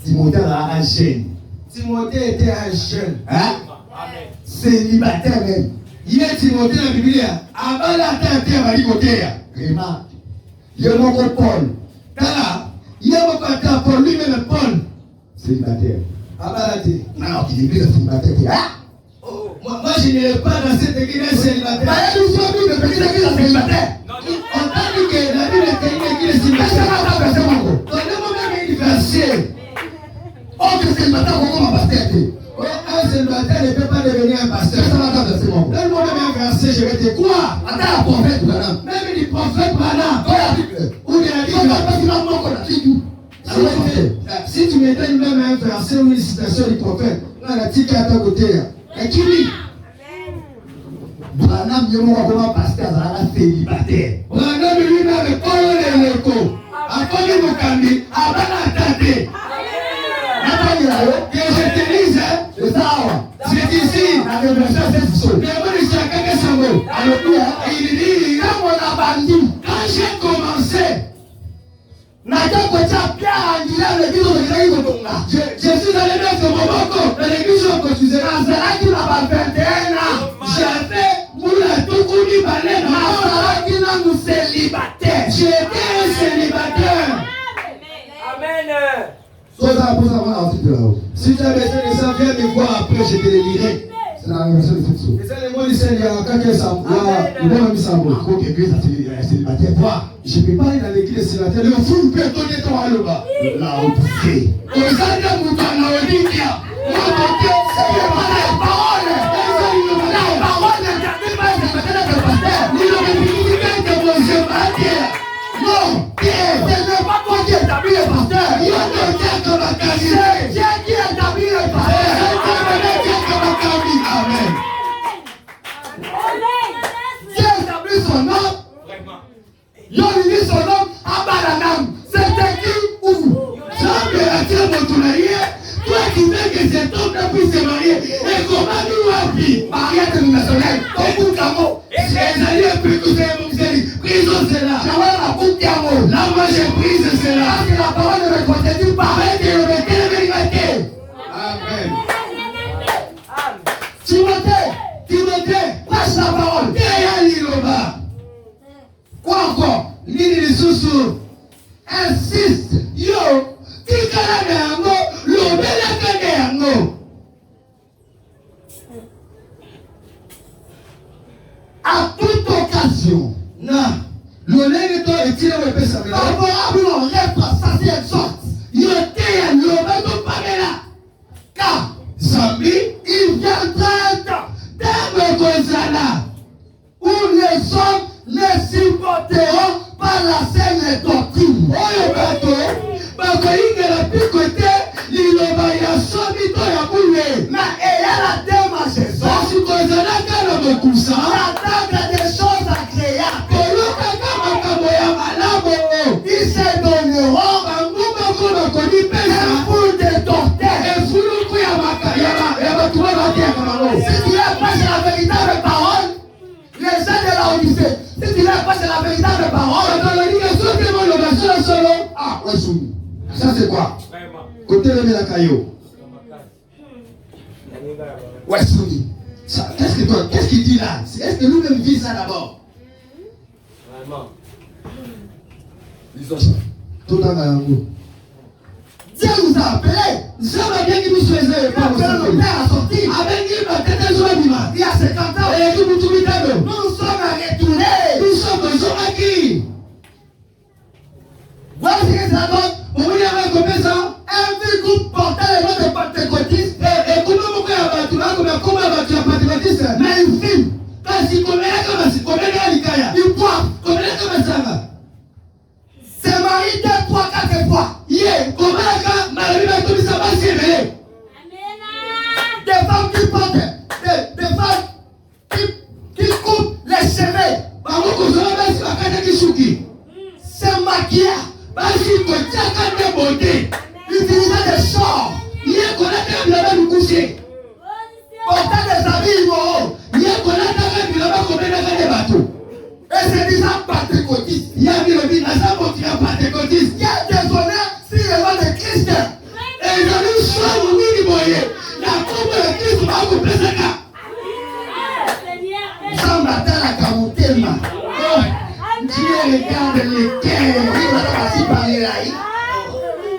Timothée a un jeune. Timothée était un jeune. Hein? Célibataire même. Il est Timothée dans la Bible. Avant la terre, à côté. Remarque. Il y a mon Paul. Tala. Il y a mon père Paul, lui-même Paul. Célibataire. Abalate. Non, il est bien célibataire. Hein? Moi, je n'irai pas dans cette église célibataire. Nous sommes tous de petites églises célibataires. On t'a dit que la Bible était une église célibataire. Donnez-moi même une verset. Oh, que célibataire, comment ma pasteur était? Un célibataire ne peut pas devenir un pasteur. Donne-moi même un verset, je vais te croire. Attends, la prophète, madame. Même du prophète, madame. Ou de la Bible. Si tu me donnes même un verset ou une citation du prophète, là, la tique à ta côté. Et qui lit? Branham, il y a mon pasteur, célibataire. Branham lui-même, Paul et Leko. Après le Mokami, avant la tête. Que je te dise, C'est ça, c'est ici. la révélation, c'est ce Mais moi, je suis à quelqu'un sans mot. Alléluia. Il dit, là, mon abandon. Quand j'ai commencé, je suis allé mettre mon boko dans l'église où je faisais. J'avais moula tout couru balai dans célibataire. J'étais un célibataire. Amen. Si tu as besoin de ça, viens me voir après, je te le lirai. C'est la révélation de cette chose. Et ça, les mots du Seigneur, quand il y a ça, il va me savoir. Encore l'église célibataire. Je ne peux pas aller dans l'église célibataire. Le fou peut donner ton là-bas. La Odyssée. Aux âges de Moutana, on dit qu'il y a. C'est pas la parole. La parole n'interdit pas de faire le pasteur. Il aurait pu dire que mon Dieu va dire. Non, ce n'est pas toi qui établis le pasteur. Il y a quelqu'un qui va qualifier. C'est qui établit le pasteur. C'est Dieu qui va qualifier. Amen. Dieu établit son nom. Il a mis son nom à Baranam. C'était qui où? Jamais attiré mon tournaïe. Toi qui veux que cet homme ne puisse se marier. Et comment nous a pris? Mariage internationale. Au bout d'un mot. Les alliés plus que c'est mon série. Prison c'est là. La boucle d'amour. Là moi j'ai prise c'est là. Parce que la parole ne me contredit pas. Avec le vérité. Amen. Timothée, prêche la parole. Théa Liloba. Quoi encore? Lini Lisusu. Insiste. Yo. Tikala na yango. Lobelaka na yango. À toute occasion. Na. Lolenge to etile wepesa mela. Favorablement, répassation exhorte. Yo Théa Liloba to pamela. Car Zambi, il viendra un temps. Dame Gonzala. Où les hommes ne supporteront pas la saine doctrine. Oyo bato, bakoyingela pikote, liloba ya sobi to ya bule. Na eyala tema Jésus. Kasi kozalaka na mokusa. Ataka des choses agréables. Kolokaka makambo ya malamu. Ils se donneront. Banguma ko bakoni pesa. Un foule de torteurs. Efuluku ya batuma batiaka bango. Si tu leur passes la véritable parole, les gens de la Odyssée, si tu leur passes la véritable parole, dans le livre de solo. Ah, ouais, soumis. Ça Ça c'est quoi? Côté le la caillou. Ouais, Souni. Qu'est-ce qu'il dit là? Est-ce que lui-même vit ça d'abord? Vraiment. Lisons ça. Tout dans la langue. Dieu nous a appelés. Dieu m'a bien dit nous choisir. Il a appelé nos pères à sortir. Avec lui, ma tête est joie d'image. Il y a 50 ans. Et tout nous sommes retournés. Nous sommes toujours acquis. Voilà ce que ça donne. Vous voulez avoir combien ça? Un groupe portant les noms de pentecôtistes. Et comment vous pouvez avoir comment tu as pentecôtiste? Mais il filme. Quand il commet comme si combien de l'Ikaya. Il boit. Combien comme ça va? C'est marié 2, 3, 4 fois. Yeah. Comment là, Marie va tomber ça va s'y révéler. Des femmes qui portent, des femmes qui coupent les cheveux. Par contre, vous avez vu la carte qui chouki. C'est maquillage. Parce qu'il faut dire quand des beautés. Utilisant des shorts. Il y a qu'on a même nous coucher. Portant des habits immoraux. Il y a qu'on a même des bateaux. Et c'est déjà pentecôtiste. Il y a mis le bin, la salle qui est pentecôtiste. Il y a des honneurs si le nom de Christ. Et ils ont eu choix au minimum. La coupe de Christ va vous placer là. Jean matin la Kamutema. Dieu regarde les cœurs. Il va passer par les rails.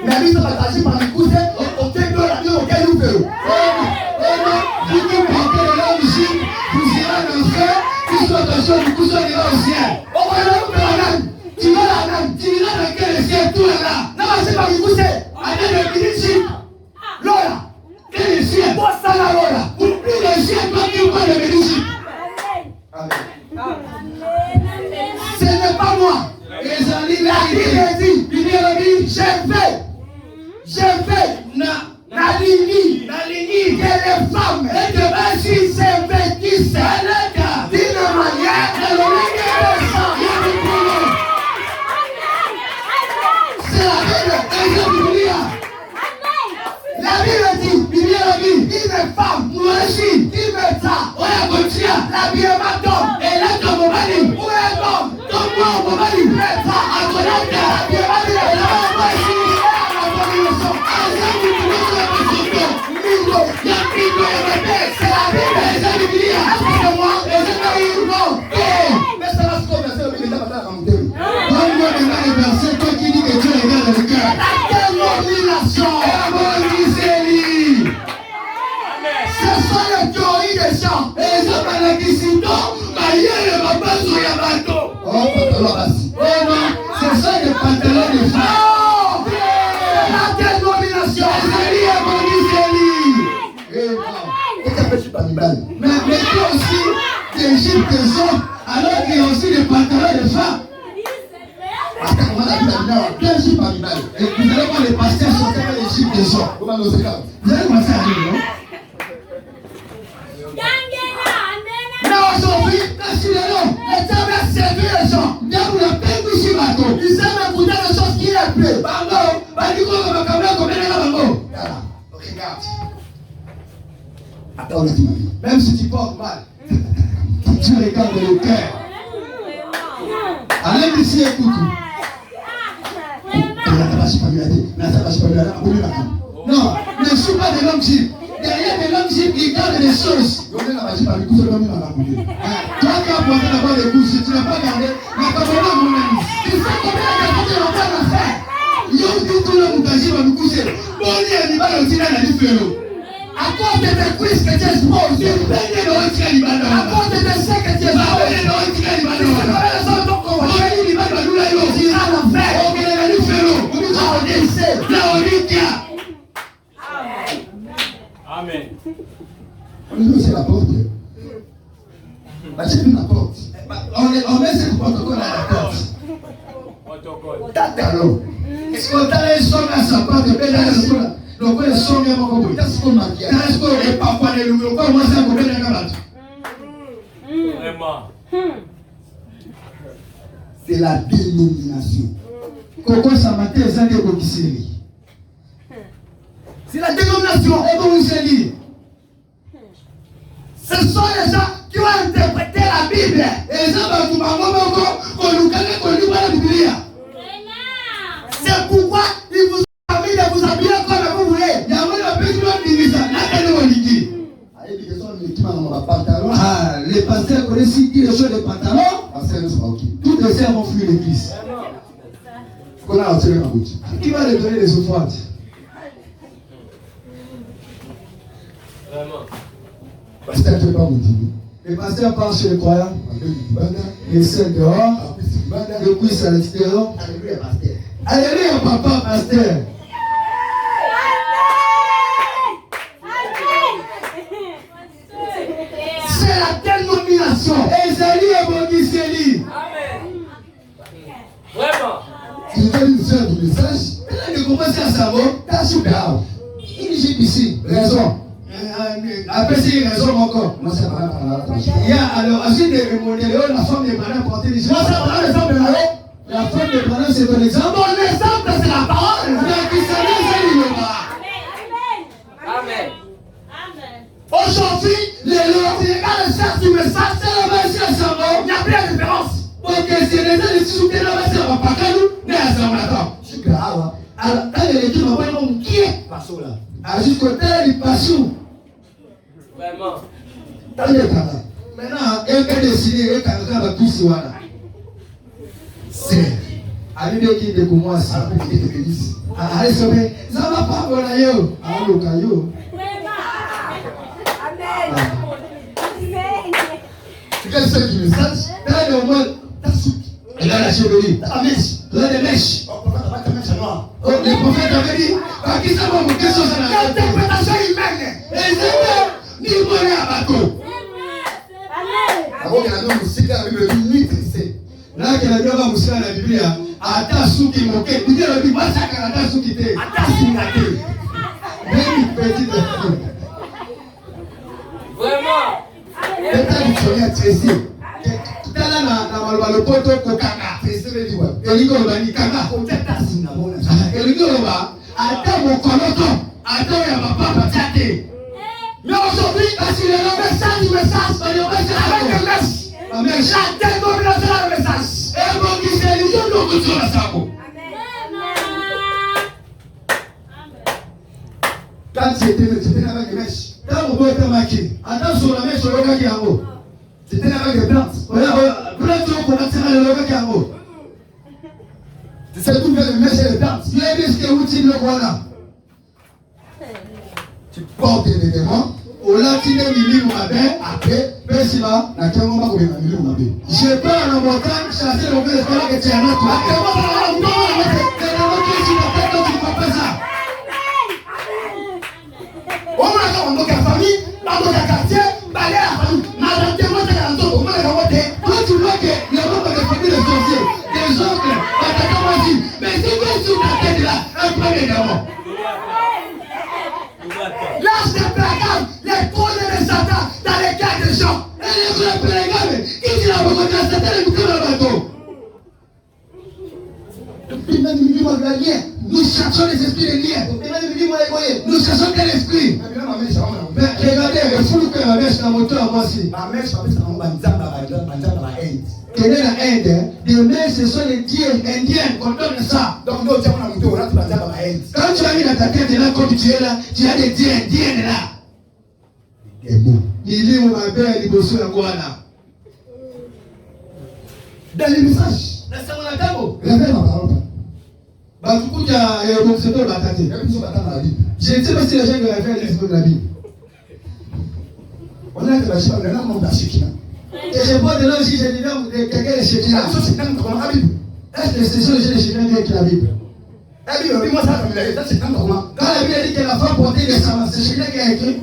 Mais lui, ça va passer par les cousins. On fait que la vie auquel nous faisons. Vous qui portez le nom du Jésus, vous irez en enfer. Qui sont attention, du coup, ça ira au ciel. On va là, la même. Tu vas la même. Tu iras dans quel ciel, tout là. Non, c'est pas du coup, c'est. Allez, le ministre. Lola. Quel est le ciel? Moi, ça là, Lola. Pour plus le ciel, toi qui vois le ministre. Amen. Ce n'est pas moi. Et j'en lis la Bible dit, je vais, la ligne, que les femmes et que vas-y s'investissent d'une manière c'est la Bible, la Bible dit, une femme, moi aussi, qui me ça, on a continué, la Bible m'attend, et là, comme on m'a dit, où est l'homme, comme moi, on m'a dit, mais ça, à connaître, la Bible m'a dit, la voici, la formation, c'est la Bible, les amis, il y a un de moi, et je n'ai eu non, mais ça va se commencer, le Bible, ça va faire un peu. Donne-moi les versets, toi qui dis que Dieu regarde le cœur. La dénomination, ce sont les théories des gens. Et les hommes à la question, ailleurs, va pas sur les bateaux. Oh, pantalon assis. Oh non, ce sont des pantalons de femmes. Oh, la dénomination. Mais toi aussi, d'Égypte sont, alors qu'il y a aussi des pantalons de femmes. Parce que comment la Bible a dit, et vous allez voir les pasteurs sont comme l'Égypte des gens. Vous allez commencer à dire, non? Mais aujourd'hui, quand tu es là, les gens veulent servir les gens. Bien vous la paix ici, bateau. Ils aiment écouter les choses qui les plaît. Bango, regarde. Attends, même si tu portes mal, tu regardes le cœur. Allez ici, écoute. Non, ne suis pas de l'homme gym. Derrière de l'homme gym, il garde des choses. Toi qui as porté d'abord les couches, tu n'as pas gardé. Tu sais combien de gens qui ont fait l'affaire? Ils ont dit tout le monde va nous coucher. Bon, il va aussi dans la différence. À cause de tes cuisses que tu exposes, tu peignes le haut de l'Ibadan. À cause de tes seins que tu exposes, tu peignes le haut de l'Ibadan. Tu sais combien de gens qui ont fait l'Ibadan, nous l'avons dit à l'enfer. On vient de nous faire l'eau. Amen. On nous c'est la porte. C'est une porte. On met ce protocole à la porte. Tatalo. Est-ce qu'on t'a les sommes à sa porte? Donc les sommes à mon compagnon. Est-ce qu'on m'a dit? Est-ce qu'on est pas pour les loups? Comment ça vous fait la camarade? Vraiment. C'est la dénomination. Coco Samate est un des Bokisséries. C'est la dénomination. Et vous vous dit. Ce sont les gens qui ont interprété la Bible. Et les gens qui ont c'est pourquoi ils vous ont Qu'on a retiré ma bouche. Qui va lui donner les offrandes? Vraiment. Pasteur, tu ne peux pas me dire. Le pasteur part chez les croyants. Alléluia, Il sert dehors. Le cuisse à l'extérieur. pasteur. Alléluia, papa, pasteur. C'est la dénomination. Ezali et Bogiseli. Amen. Vraiment. Tu veux une soeur du message? Elle a commencé à savoir. T'as soudain. Il dit ici. Raison. Après, c'est une raison encore. Moi, c'est pas la Il y a alors, ensuite de remonter la femme de Bana porter les gens. Moi, c'est pas l'exemple de la loi. La femme de Bana, c'est ton exemple. Mon exemple, c'est la parole. Amen. Aujourd'hui, les lois, c'est quand le sens du message, c'est le message ensemble. Il n'y a plus de différence. Parce que c'est les gens qui sont là, c'est la pacano, mais à ce moment-là. C'est grave. Alors, quand les équipes vont pas nous qui est Passons là. à jusqu'au terrain du passou. Vraiment. Maintenant, elle a décidé, elle a tout ce voilà. C'est. Avec des qui de commencer. Allez, ça va pas voilà yo. Allô, caillou. C'est quel seul du message? Dans le monde, Ta soupe. elle a la chevalier. Ta mèche. Elle a des mèches. Oh, papa, t'as pas ta mèche noire. Oh, les prophètes avaient dit, à qui ça va vous quelque chose à la L'interprétation humaine. Et c'était ni monnaie à bateau. Avant qu'il y ait un musique avec le limite, c'est. Là, qu'il y a bien va vous la Bible, à ta sou qui moquait. Vous dites, la Bible, moi, ça, qu'à ta sou qui était. À ta signaté. Même petite. Vraiment. L'état du dictionnaire Tracy. Tala na malobalo poto kokanga. Tracy veut dire ouais. Elingo loba ni kanga. Peut-être ta signature. Elingo loba, ata mokoloto, ata ya papa tate. Mais aujourd'hui, Kasi le message du message, avec le message, la message. la dénomination dans le message. Et bon, qui s'est dit, je dois vous dire la sabo. Quand tu étais avec les mèches, Dans mon beau tamaki, attends sur la mèche, sur le gars qui est en haut. tu étais avec les plantes. Voilà, tu commences à le gars qui est en haut. Tu sais d'où vient le mèche et les plantes. Tu es dit que vous tirez le voilà. Tu portes des démons. Au latine, il lit mon abin, Après, Pesiba, na quel moment vous avez mis le mabé? je pars en montagne, chasser le mauvais esprit que tu as là. Tu as On m'a dit dans notre famille, dans notre quartier, dans la famille, dans le témoin de la zone, on m'a dit, toi tu vois que le nombre de familles de sorciers, des oncles, mais si tu es sur ta tête là, un premier démon. lâche des placards, les trônes de Satan dans les cœurs des gens. Et les vrais pérégames, qui dit la beaucoup de Satan et le bateau. Depuis même le niveau de la lien, Nous cherchons les esprits de lien. Nous cherchons quel esprit? Mais regardez, le fou que la mèche dans mon moteur à moi aussi. ma mère, je pense que c'est un banzam dans la haine. Quelle est la Inde? Des mères, ce sont les dieux indiens qu'on donne ça. Donc, nous, on a monté au rat, banzam dans la haine. Quand tu as mis dans ta tête là, comme tu es là, tu as des dieux indiens là. Des mots. Il est mon père, il bosse à Guana. Dans les messages, Laissez-moi la table. révèle ma parole. Bah, du coup, il y a un bon secteur de la tête. Et puis, nous, on attend dans la Bible. Je ne sais pas si les gens révèlent l'esprit de la Bible. On a été lâché, on a un dans Shekina. Et je vois de là aussi, j'ai dit, non, quelqu'un est chez Il y a une chose, c'est quand même la Bible. Est-ce que c'est sûr que j'ai les chiens qui la Bible? La Bible, moi, ça, comme il a dit, ça, c'est quand même comment. Quand la Bible dit que la femme portait des savants, c'est chez qui a écrit?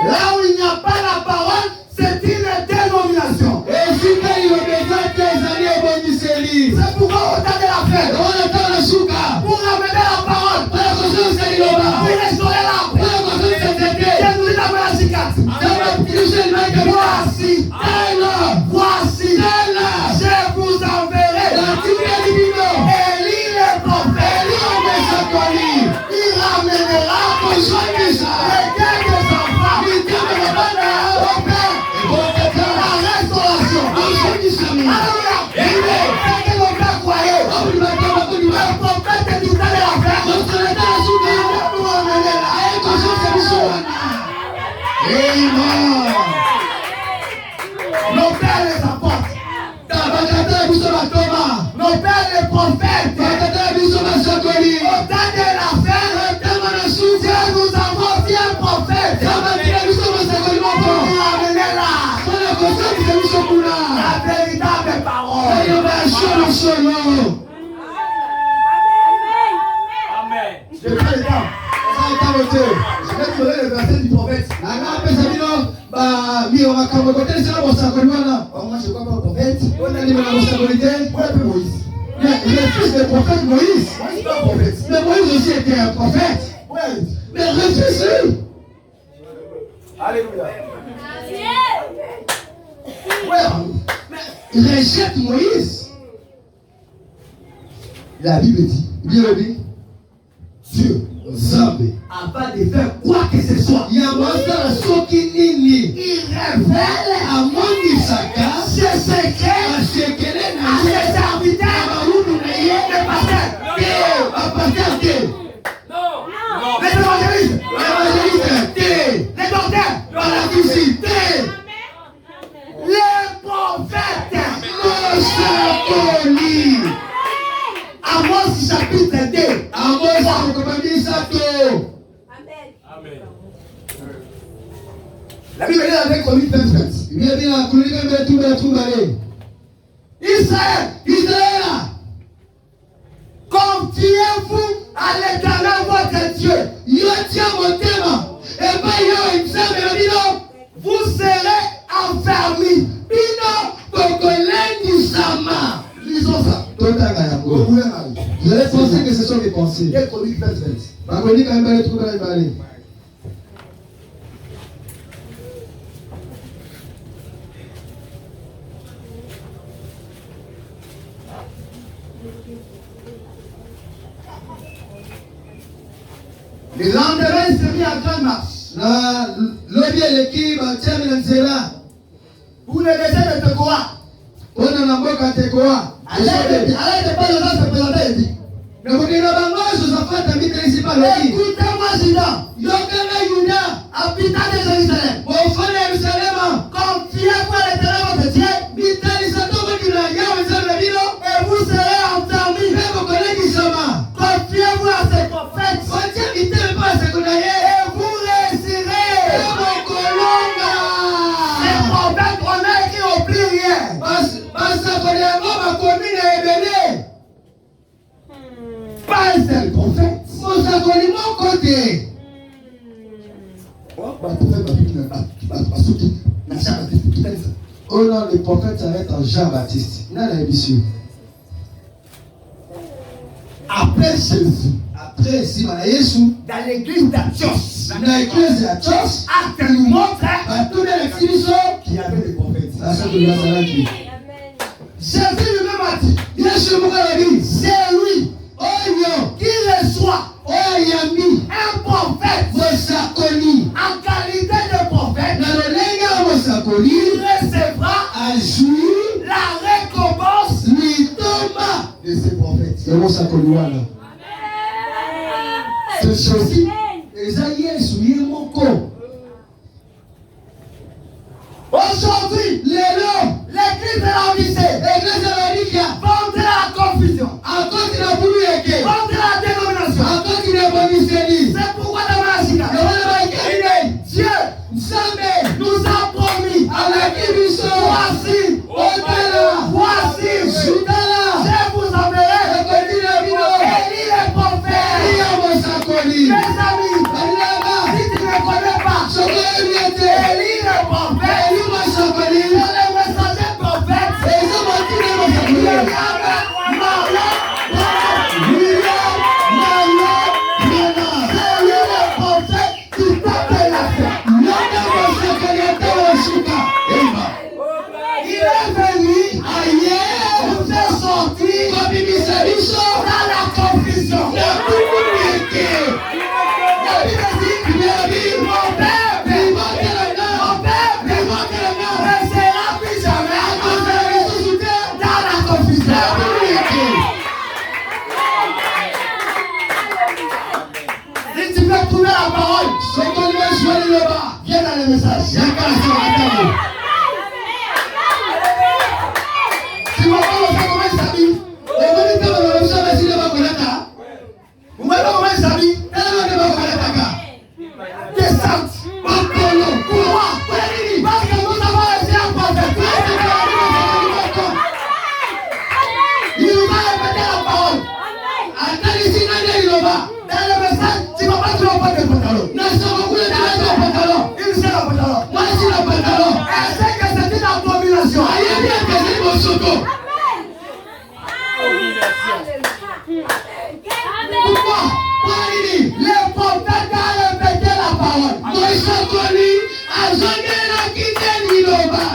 Là où il n'y a pas la parole, c'est une dénomination. Et si il y a besoin des années au bon du Céline, C'est pourquoi on t'a de la fête. on attend le souka. Pour ramener la parole. Pour la construire du Céline, Pour restaurer l'arbre. pour la construire du Céline. Dieu nous dit la bonne cicatrice. Voici, voici, je vous enverrai. Élie le prophète, il ramènera les cœurs des enfants au Père, la restauration. Alléluia. C'est que mon Père croyait. Je vais te donner le verset du prophète. Moi, je ne crois pas au prophète. Moi, je Moïse. Le fils du prophète Moïse. Moïse n'est pas un prophète. Mais Moïse aussi était un prophète. Ouais. Mais réfléchis. Alléluia. Ouais. Rejette Moïse. La Bible dit, Dieu dit, Dieu, Zambé, avant de faire quoi que ce soit, il révèle à mon Isaka ses secrets à ce qu'elle est à ses serviteurs. Non. Les évangélistes, les docteurs, les prophètes, Amos chapitre 2. Amen. La Bible dit avec Chronique 27. Israël, confiez-vous à l'Éternel votre Dieu. Vous serez enfermis. Lisons ça. Vous allez penser que ce sont des pensées. Et Chronique 27. Le lendemain, il s'est mis en grande marche. Pour le désert de Tekoa. Allez, pas le se présenter et dit. Écoutez-moi, Judas, habitant de Jérusalem. Confiez-vous à l'Éternel votre Dieu. Et vous serez enfermis. Confiez-vous à ses prophètes. Et vous réussirez. Les prophètes, on a qui n'oublient rien. Pas un seul prophète. Oh non, le prophète s'arrête en Jean-Baptiste. Après Jésus, Après, si on a Jésus, dans l'église d'Antioche, dans l'église d'Antioche, acte nous montre tout l'exhibition, qu'il y avait des prophètes. Jésus lui-même a dit, c'est lui qui reçoit un prophète en qualité de prophète. Il recevra la récompense de ces prophètes. C'est Jésus. Aujourd'hui, l'église de la Odyssée vend de la confusion, vend de la dénomination. C'est pourquoi dans ma chita, Dieu nous a promis, voici, je vous enverrai Élie les prophètes. Mes amis, si tu ne connais pas Élie les prophètes, les messagers prophètes, viens dans le message. Si on va comment il s'habille, descente, pourquoi? Parce que nous avons été en prophète. Il nous a répété la parole. Dans le message, tu ne vas pas te répondre. pantalon. Na soko kule tunaweka pantalon. Il sait le pantalon. Moi si le pantalon. Elle sait que c'est une abomination. Ayebi akezi bosoko. Pourquoi? Kwa nini? Les prophètes ont répété la parole. Mosokoli azongela kiteni loba.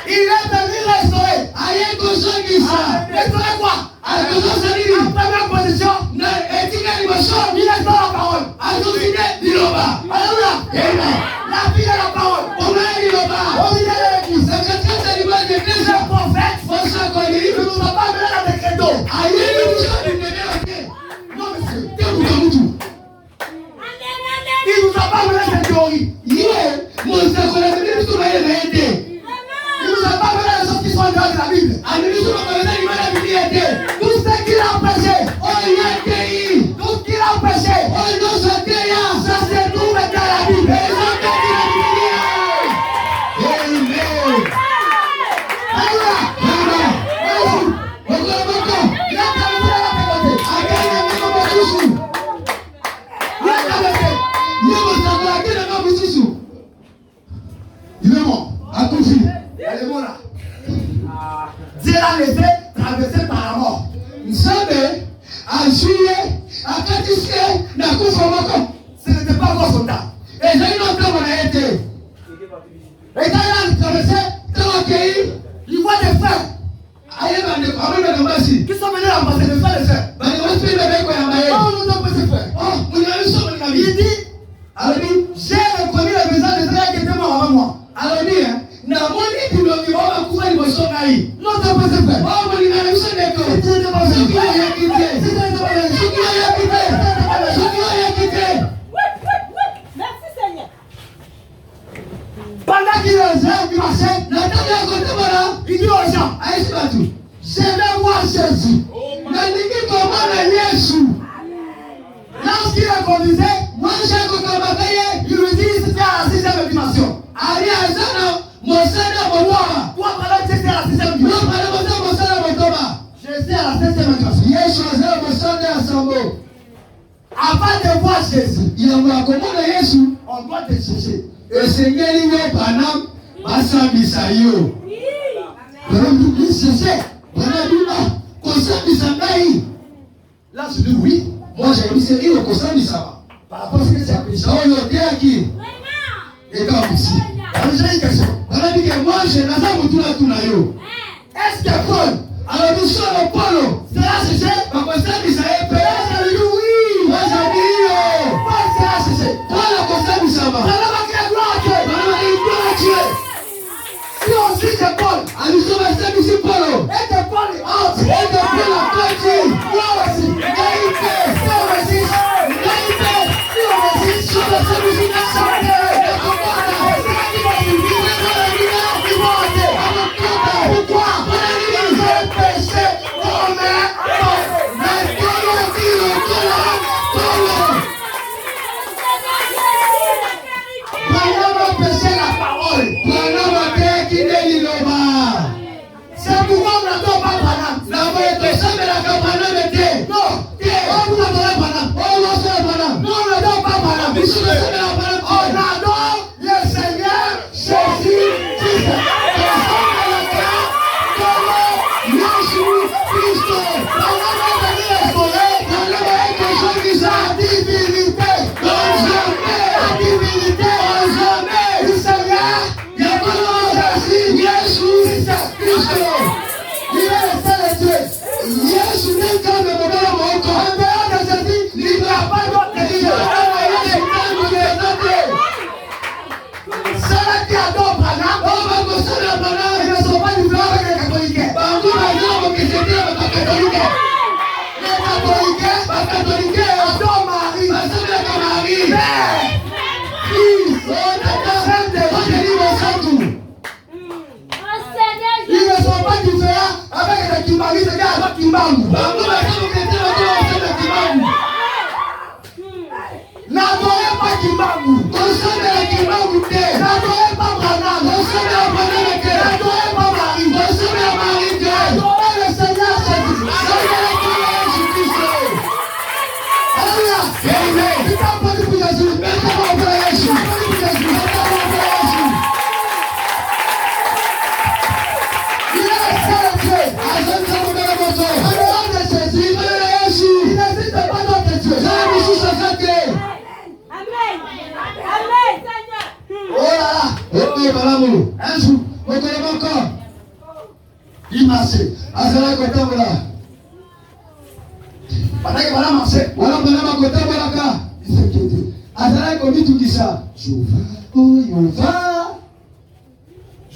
Il est venu restaurer. Aye kozongisa. Restaurer quoi? Akozosali. En première position, Na etika liboso. il est dans la parole. Azoside liloba. Alléluia. Amen. La vie de la parole. Omae liloba. Au milieu de l'église. Sekatata liba de Les Kristo. prophètes Mosokoli. ne nous ont pas mené dans des créneaux. Ayebi kusoni nebelake. Non, monsieur. Tebuka mutu. Il nous a pas mené dans des théories. Ye mosakola nebeli tumaye naete. Il nous a pas mené dans les choses qui sont en dehors de la Bible. Anini tumakola limana bibiete. Tout ce qu'il a empêché, Oyatei. tout ce qu'il a empêché, Onosoteya. ça se trouve dans la Bible. Ezokati na Biblia. Amen. Alléluia. Amen. Okoloboko. Il a terminé la pécoté. Agana meko mosusu. Il a terminé. Ye mosakola akena nga mosusu. Il est mort. Akufi. Elle est morte là. Dieu l'a laissé traverser par la mort. Nzambe azuye akatise na kufa moko. Ce n'était pas encore son temps. Ezali na ntango na ye te. Et quand il a traversé, Ntango akei il voit des frères aye bandeko abandaka basi. qui sont venus remplacer les frères et sœurs. Bandeko basi mpe bebeko ya maye. Oh, nous avons ces frères. Oh, moninga biso moninga Il biso. dit, Alobi j'ai reconnu le visage des frères qui étaient morts avant moi. alobi namoni bilongi bao bakufa liboso ngai. Nous avons ces frères. Oh, moninga na biso ndeko. Soki oyaki te. Soki oyaki te. Soki oyaki te. Merci Seigneur. Pendant qu'il marchait, Na ntango ya kotambola il dit aux gens, ayesi bato. je vais voir Jésus. Nalingi komona Yesu. Lorsqu'il le conduisait, Mwasi akokamaka ye. il lui dit, c'était à la 6e dimension. Ali aza na mosala motoba. Toi, pendant que c'était à la 6e Yo dimension, pale moza mosala motoba. Jésus à la 7e dimension. Yesu aza na mosala ya sambo. Avant de voir Jésus, Yango akomona Yesu. on doit te chercher. Esengeli yo bana basambisa yo. Sese bana bima kosambisa ngai. Là, je dis oui, Moi j'aimisi yo kosambisa. par rapport à ce que c'est appelé. Oyo teaki. Ekamusi. Alors, j'ai une question. Bana bike moi je naza mutuna tuna yo. Est-ce que Paul Alors nous sommes Paulo. sera cherché? Bakosambisa ye pe. Je dis oui. Moi j'ai dit yo. Paul sera cherché. Paulo kosambisa ba. Pendant que la gloire à Dieu. Bana bakilitoa Dieu. Si on dit que Paul, Aliso basambisi Paulo. et que Paul est entre, Et de Paul a koti. moi aussi, Naïpe. si on résiste, Naïpe. si on résiste, Sur la sambisi na sambe. pourquoi? Le péché commet Pendant mon péché, la parole. C'est pourquoi on n'attend pas Panam. Non, on vous adorez Panam. Non, on n'adore pas Panam. On adore le Seigneur Jésus-Christ. Ils ne sont pas différents avec les Kimbangu, c'est avec Kimbangu. N'adorez pas Kimbangu. N'adorez pas Branham. N'adorez pas Marie. Adorez le Seigneur Jésus. Alléluia. Il t'a pas dit malamu. Un jour, on connaît encore. Il marchait. Azala kotambola. Pendant que voilà marché, voilà pendant ma kotambola ka. Il s'inquiétait. Azala komi tout qui ça.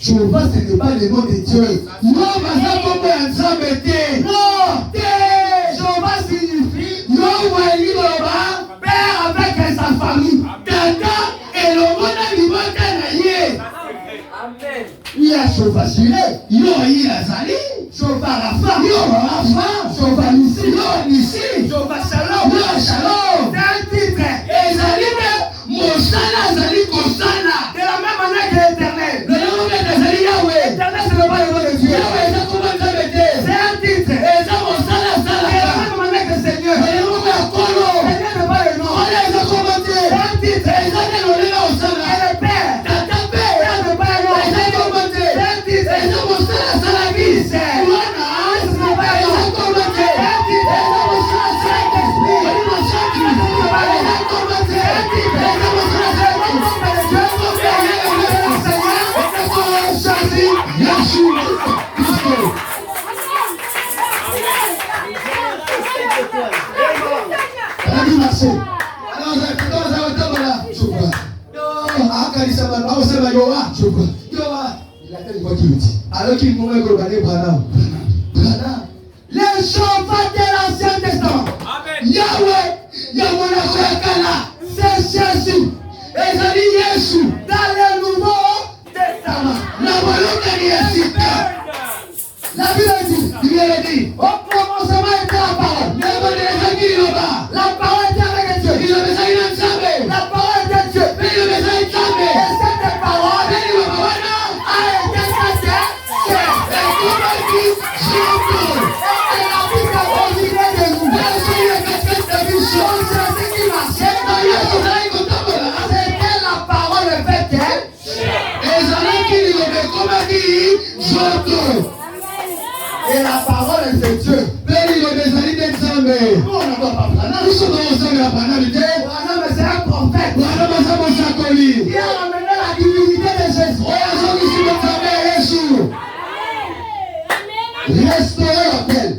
Jéhovah, ce n'est pas le nom de Dieu. Non, Maza Kombo Nzambe te. Non, te. Jéhovah signifie Yahweh Liloba, père avec sa famille. Tata et le monde alimentaire naïe. Amen. Il y a Jéhovah Jireh, il y a Zali, Jéhovah Rapha, il y a Rapha, Jéhovah Nissi, il y a Nissi, Jéhovah Shalom, il y a Shalom. C'est un titre. Et Zali, Mosala, Zali, Kosala. De la même manière que l'Éternel. Le nom de Zali Yahweh. L'Éternel, ce n'est pas le nom de Dieu. Yahweh, c'est comment ça veut dire. C'est un titre. Et ça, Mosala, Sala. De la même manière que le Seigneur. Le nom de Kolo. Seigneur n'est pas le nom. On les a commentés. C'est un titre. Et ça, c'est le nom de Osala. Et le Père. Tata Père. Ça n'est pas le nom. Et ça, commentés. C'est un titre. Et ça, Mosala, Sala, Gis. Voilà. Ce n'est pas le nom. Et ça, commentés. C'est un titre. Et ça, Mosala, Sala, Esprit. Et ça, commentés. C'est un titre. Et ça, Mosala, Sala, alors qu'il mourrait pour le Branham. Les chauffeurs de l'Ancien Testament. Yahweh, Yahweh la Shekala, c'est Jésus. Et ça dit Jésus dans le Nouveau Testament. La volonté de Jésus. La Bible dit, il dit, au commencement était la parole. La parole était avec Dieu. La parole était Dieu. Et cette parole a été faite. Et la Bible a continué de nous. C'était la parole faite. Et la parole c'est Dieu. Nous on ne doit pas prendre. Mais c'est un prophète. Il a ramené la divinité de Jésus. Restaurer l'appel.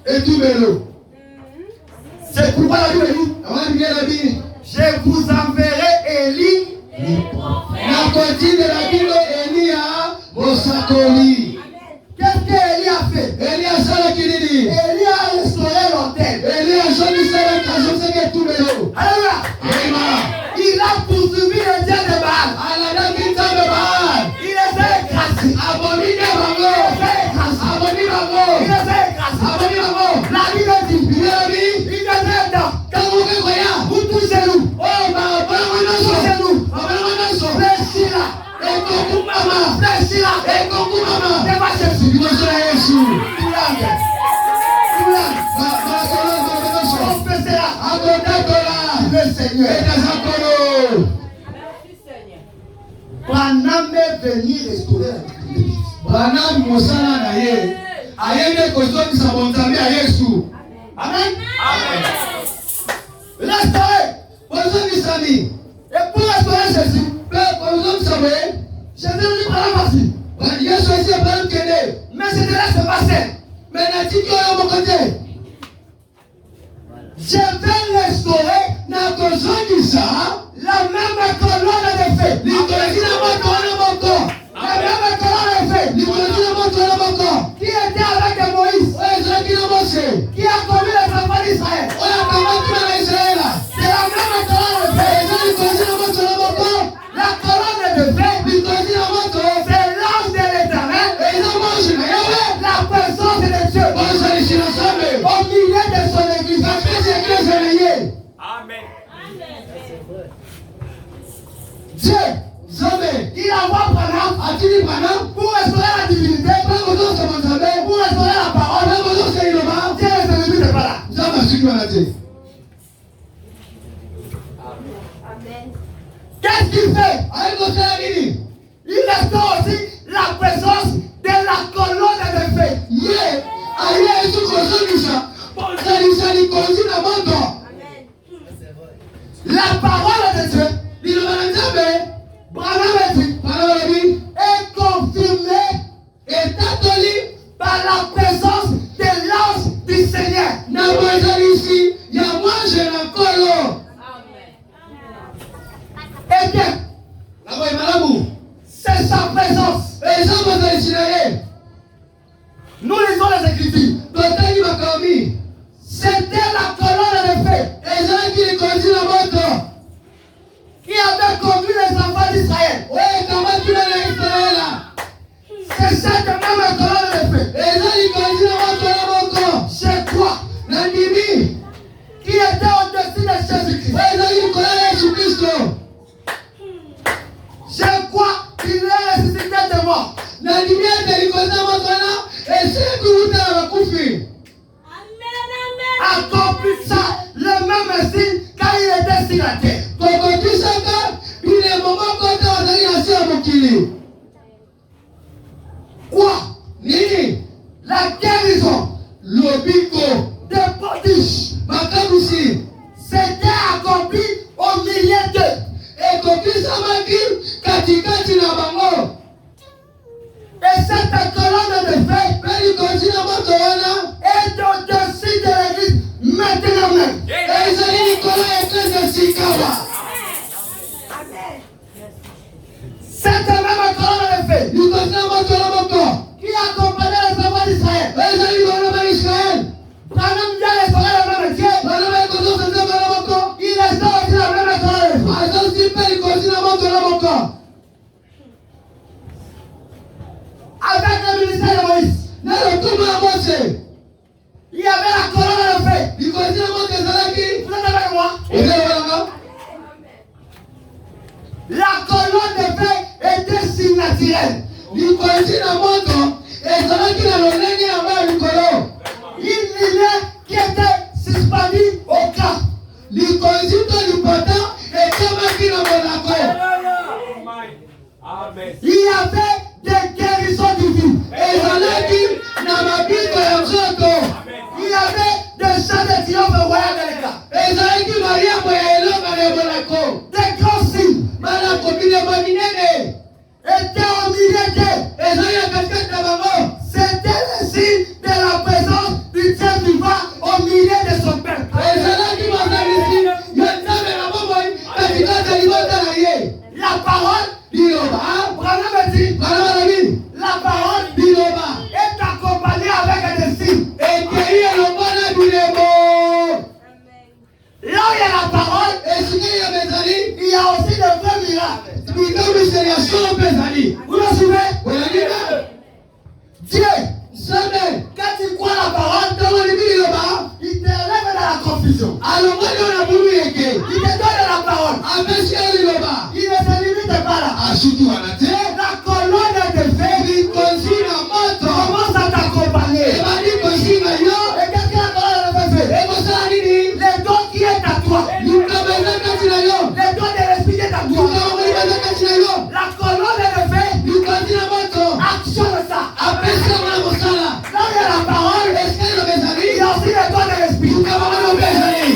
Et tout vélo. C'est pourquoi la Bible dit, je vous enverrai Élie. La côté de la Bible, Élie a Mosakoli. Qu'est-ce qu'Élie a fait? Élie a ça qui dit. Élie a restauré l'autel. Élie a choisi ça qui tout vélo. Alléluia. Il a poursuivi le dieu de Baal. Il les a écrasés. Il les a écrasés. La Bible dit, il les a dedans. Vous touchez-nous. Touchez-nous. Blessez-la. Blessez-la. C'est pas Jésus. Le Seigneur. Branham est venu restaurer la divinité. Branham Mosala naye. Ayende kozoni sa bonzambi a Yesu. Amen. Restaurer. Kozoni sami. Et pour restaurer Jésus, kozoni sami. Jésus dit par la partie. Yesu a dit par le mais c'est de là se passer. Mais n'a dit qu'il y a mon côté. Je vais restaurer notre zone la même colonne de feu. La même colonne de feu. Qui était avec Moïse. Qui a connu les enfants d'Israël. C'est la même colonne de feu. La colonne de feu. C'est l'ange de l'Éternel. La présence de Dieu. Au milieu de son église. Amen. Dieu, il envoie Branham pour restaurer la divinité, pour restaurer la parole. Dieu n'est pas là. Qu'est-ce qu'il fait? Il restaure aussi la présence de la colonne de feu. La parole de Dieu, Branham a dit, ondimi qui était au-dessus de Jésus-Christ. Je crois qu'il est ressuscité de mort. Accomplissant le même signe quand il était sur la terre. Quoi? Nini? La guérison Lobiko. des prodiges Makabusi. s'était accomplie au milieu d'eux. Katikati na bango. Et cette colonne de feu Belikotina moto wana. est au-dessus de l'église maintenant même. Ezali likolo ya eklezia sikawa. Cette même colonne de feu Likotina moto na moto. qui accompagnait les enfants d'Israël. Ezali likolo ya Israël. Pendant bien les soleils de même Dieu, Bana ba kozo sasa bana moto. il est aussi la même colonne de feu. Azo sipe likotina moto na moto. Avec le ministère de Moïse, Na lotumu ya Mose. il y avait la colonne de feu. Likotina moto ezalaki. Vous êtes avec moi? Ezali balanga. La colonne de feu était surnaturelle. Likotina moto ezalaki na lolenge ya ba likolo. Il y a qui était suspendu au camp. Likonzito lipata ekamaki na monako. Il y avait des guérisons divines. Ezalaki na mabiko ya nzoto. Il y avait des chants de triomphe royal de l'État. Ezalaki mariamo ya elonga na monako. Des grands signes Malako bilema minene. étaient au milieu d'eux. Ezali ya katikati na bango. C'était le signe de la présence du Dieu vivant au milieu de son peuple. Ezalaki mazalisi ya nzambe na bomoi katikati ya libota na ye. La parole, Liloba. Branham dit, Bana balobi. la parole Liloba. est accompagnée avec des signes. Ekei elongwana bilemo. Là où il y a la parole, Esike ya bezali. il y a aussi de vrais miracles. Bikamiseli ya solo mpe ezali. Vous le suivez? Oyangina. Dieu, Nzambe. quand tu crois la parole, Ntango libi liloba. il te lève dans la confusion. Alongoli oyo na bulu yeke. Il te donne la parole. Apesi yo liloba. Il ne se limite pas là. Asuki wana te. La colonne de feu Likonzi na moto. commence à t'accompagner. Et Ebandi kosinga yo. qu'est-ce que la colonne de feu fait? Ekosala nini? Le don qui est à toi. Likambo eza kati na yo. Le don de l'esprit qui est à toi. Likambo eza kati na yo. La colonne de feu Likonzi na moto. actionne ça. Apesi yango na mosala. Là où il y a la parole, Esika liloba il y ezali. a aussi le don de l'esprit. Likambo wana mpe ezali.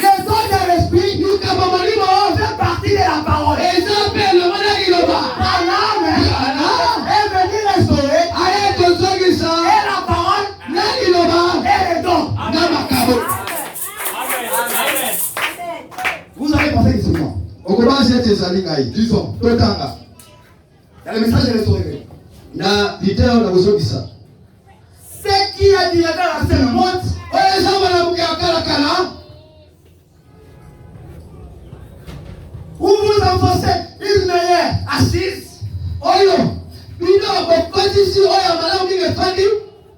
Le don de l'esprit Likambo molimo. fait partie de la parole. Eza mpe elongo na liloba. Balaam Balaam est venu restaurer aye kozongisa et la parole na liloba et le don. na makabo. Vous avez pensé que c'est moi. Okobasi ete ezali ngai. Disons, Totanga. il y a le message de restaurer. Na video na kozongisa. Ce qui est dirigé dans la scène monte. Oyo eza malamuki ya kalakala. Où vous enfoncez une meilleure assise. Oyo bino bokotisi oyo malamu mingi efandi.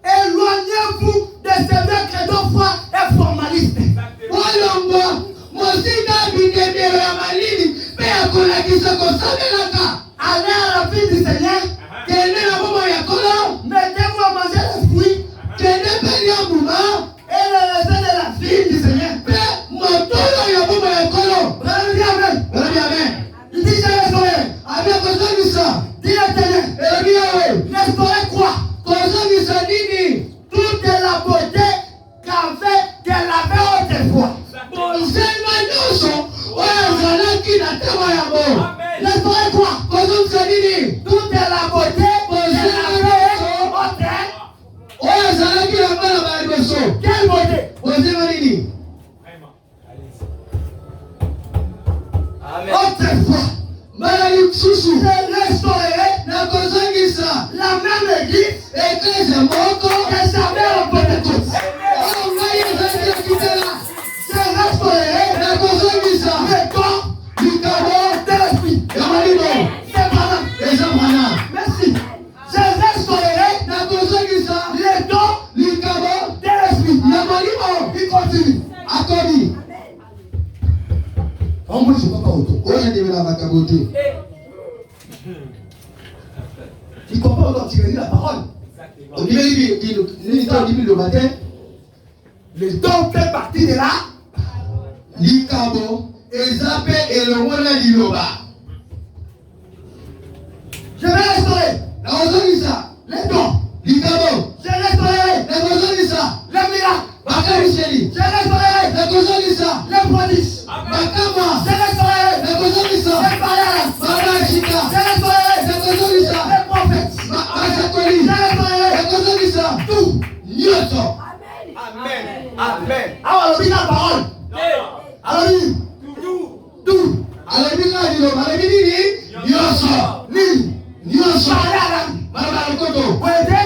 Éloignez-vous de ces vieux credos froids et formalistes. Bolongwa mosinga bindemelo ya malili mpe ya kolakisa kosambelaka. Allez à la vie du Seigneur. Kende na bomoi ya kolo. Mettez-vous à manger les fruits Kende mpe lia mbuma. et le raisin de la vie du Seigneur. Mpe motolo ya bomoi ya kolo. Dis Amen. Elobi amen. Il dit j'ai restauré. Abe kozongisa. Dis l'Éternel. Elobi yawe. Restaurer quoi? Kozongisa nini? Toute la beauté qu'elle avait autrefois. Nzema nyonso oyo ezalaki na ntango yango. Restaurer quoi? Kozongisa nini? Toute la beauté qu'elle avait autrefois. Oyo ezalaki na bana ba liboso. Quelle beauté? Kozema nini? Autrefois. Mbala lisusu Je restaurerai nakozongisa la même église eklezia moko que j'avais au Pentecôte. oyo ngai ezalaki na kitela. Je restaurerai Nakozongisa le corps likambo de l'esprit. ya malimo Cependant, eza Il continue. Akobi. On ne joue pas autour. On a dit la macaboté. Il comprend autant, tu la parole. On dit le matin. Le don fait partie de là. Likabo. Ezape et le Wana Liloba. Je vais restaurer. La Ozonisa. Les dons. Likabo. Je restaurerai. La Ozonisa. Les miracles. Bakamicheli. Je restaurerai. La Ozonisa. Les prodiges. Bakama. Je restaurerai. La Ozonisa. Les barrières. Babachika. Je restaurerai. La Ozonisa. Les prophètes. Bachakoli. Je restaurerai. La Ozonisa. Tout. Nyoto. Amen. Amen. Alors, on la parole. Alors, tout. Alabika Liloba. Alabini. Nyoso. Ni. Nyoso. Barrière. Marabakoto. Vous aidez.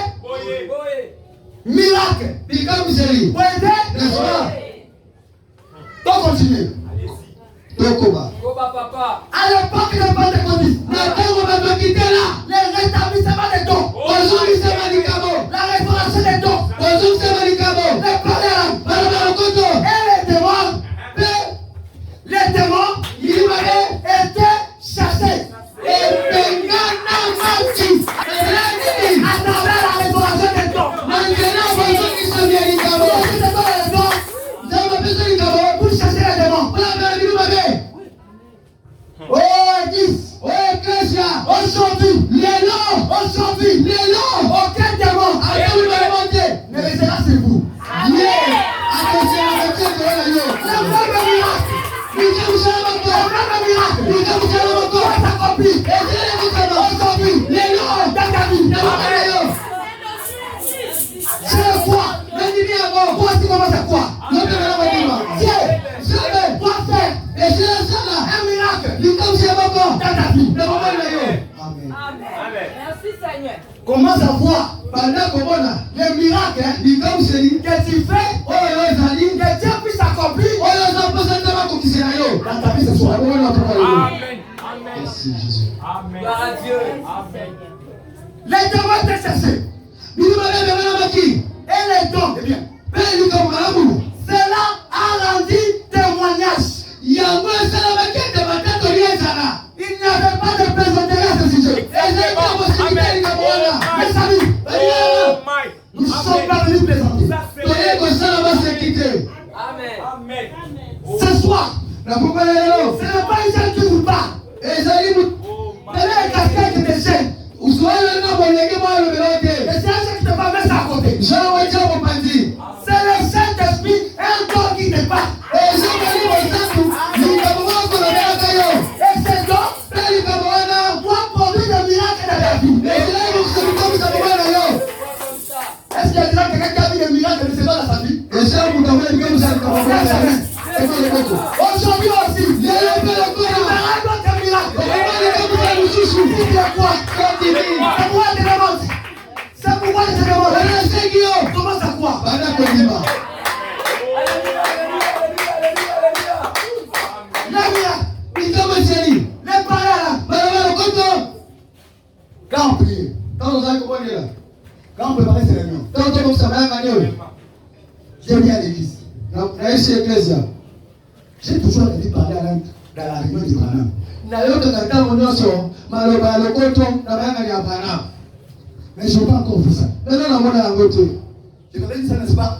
Miracle. Bikamicheli. Vous aidez. N'est-ce pas? Donc, continuez. Tokoba. À l'époque de Pentecôte, Natango babakitela. les rétablissements des dons, Ozulisema likabo. la restauration des dons, Ozulisema likabo. les parents Barabakoto. et les démons, les démons étaient chassés Epengana mati. Elani. à travers la restauration des dons. Mangena bozokisa likabo. Aussi des dons et des dons Zama peso likabo. pour chasser les démons. Bala bilu babe. Oh, Église, O Ecclesia. aujourd'hui, Lelo. Lelo. aucun démon Adewu bamonte. ne restera sur vous. Ye. Attention à la tête de la yo. Le même miracle, Bikamusala bako. le même miracle, Bikamusala bako. doit s'accomplir. Ezele bukaba. Aujourd'hui, Lelo. dans ta vie, Nabakala yo. c'est quoi? Nandimi yabo. Toi, tu commences à quoi? Yote na wadima. Dieu Sabe. doit faire Ezele sana. un miracle Bikamusala bako. dans ta vie. Nabakala yo. Amen. Merci Seigneur. Commence à voir Banda komona. les miracles hein, Bikamuseli. que tu fais, Oyo ezali. que Dieu puisse accomplir Oyo zaposa ndaba kokisela yo. dans ta vie ce soir. Abona papa yo. Amen. Merci Jésus. Gloire à Dieu. Les démons étaient chassés Bilu babe bana baki. et les dons, eh bien, Pele lukamalamu. cela a rendu témoignage. Yango esala bakete batato liezala. Il n'y avait pas de plaisanterie à ce sujet. Ezali kosikita likamona. Mes amis, Baliana. nous ne sommes pas venus plaisanter. Toye kosala basekite. Amen. Ce soir, Na pokala lelo. ce n'est pas une jeune qui vous parle. Ezali mu. Elle est un casquette qui te gêne. Uswala na bolenge mwa Et lobelote. c'est un chef qui te va mettre ça à côté. Jean wacha mopanzi. C'est le Saint-Esprit, un don qui te bat. Ezali bosatu. Likamona ko lobelaka yo. Et ces dons Pele likamona. doivent produire des miracles dans ta vie. Ezali kokusa mwana yo. Est-ce qu'il y a déjà quelqu'un qui a vu des miracles de ces dons dans sa vie? Ezali mutamwe likamuna likamona. Ezali koto. Aujourd'hui aussi, il y Lelo pele aura kona. un autre miracle. Okubali likamuna lususu. Tu dis quoi? Kotimi. C'est pourquoi je te demande. C'est pourquoi je te demande. Bana segio. Commence à quoi? Bana kodima. Les miracles, Bikamuseli. les paroles, Bana koto. quand on prie, Quand on a compris là. quand on prépare ces réunions, Quand on commence à faire un agneau. j'ai mis à l'église. Na isi ecclesia. J'ai toujours entendu parler dans la réunion du Branham. Na yote na ntango nyonso maloba ya lokoto na bayanga ya bana. Mais je n'ai pas encore vu ça. Lelo namona yango te. Je t'avais dit ça, n'est-ce pas?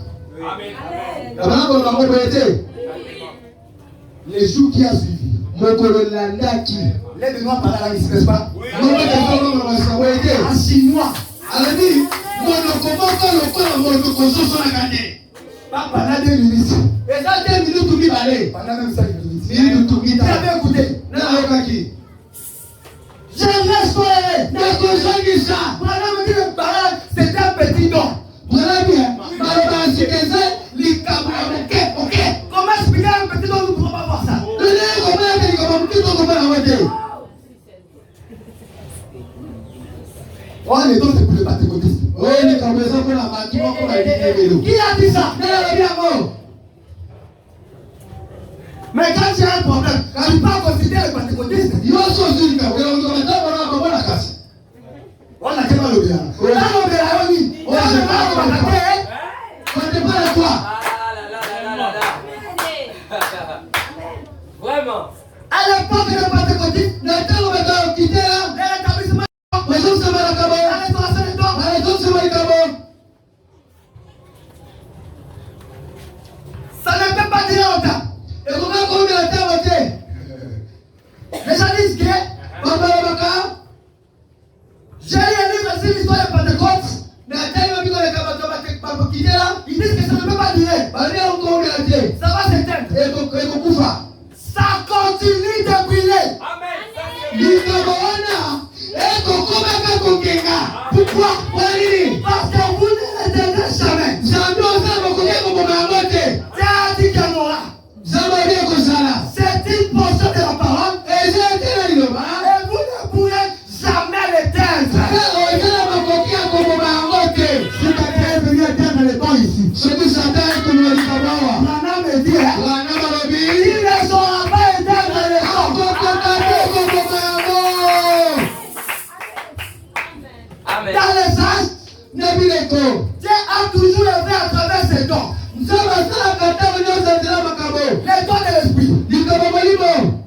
Na bango na ngo boyete. Les jours qui a suivi, Mokolo landaki. les Benoît parlaient à la n'est-ce pas? Moko tezo na masa boyete. En chinois, Alani monoko moko lokola monoko soso na kande. pas pendant 2 minutes. Eza 2 minutes mibale. Pendant même 5 minutes. Minute Tu tukita. avais écouté. Na yokaki. Je restaurerai. Na kozongisa. Branham dit le parole, c'est un petit don. Mwana bien. Maloba asikeze likambo ya moke moke. Comment expliquer un petit don? Nous ne pouvons pas voir ça. Lele komona ke likambo mutito komona wote. Oh, les dons, c'est pour les pentecôtistes. Oyo likambo eza mpona bato moko bayebelo. Qui a dit ça? Nani alobi yango? Mais quand tu as un problème, quand tu pas considérer les pentecôtistes, Nyonso ozwi likambo elongo matambo na komona kasi. on a quel mal au bien. On a le bien, on dit. On a le mal au bien. Kote mpona toi. l'époque de Pentecôte, na tango bakakitela l'établissement, bazosema na la kabo restauration des dons, bazosema likabo ça ne peut pas durer longtemps. ekoka komela ntango te Les gens disent que babalobaka j'ai lu un livre sur l'histoire de Pentecôte. na tango bikoleka bato bakokitela Ils disent que ça ne peut pas durer. bali akomela te Ça va s'éteindre. ekokufa Ça continue de brûler. Amen. likabo wana ekokomaka kokenga pourquoi mpona nini Parce que vous ne l'éteindrez jamais. nzambe osala bakoki koboma yango te Dieu a dit qu'il y en aura. nzambe obi ekozala C'est une portion de la parole. eza te na liloba Et vous ne pourrez jamais l'éteindre. ozala bakoki ya koboma yango te Si quelqu'un est venu éteindre les dons ici, soki satan ekomela likabo awa Nana me dit, hein, wana balobi il ne saura pas éteindre les dons. akokoka te koboma yango Amen. Dans les âges, na bileko Dieu a toujours œuvré à travers ses dons. nzambe asalaka ntango nyonso nzela makabo Les dons de l'esprit. likabo molimo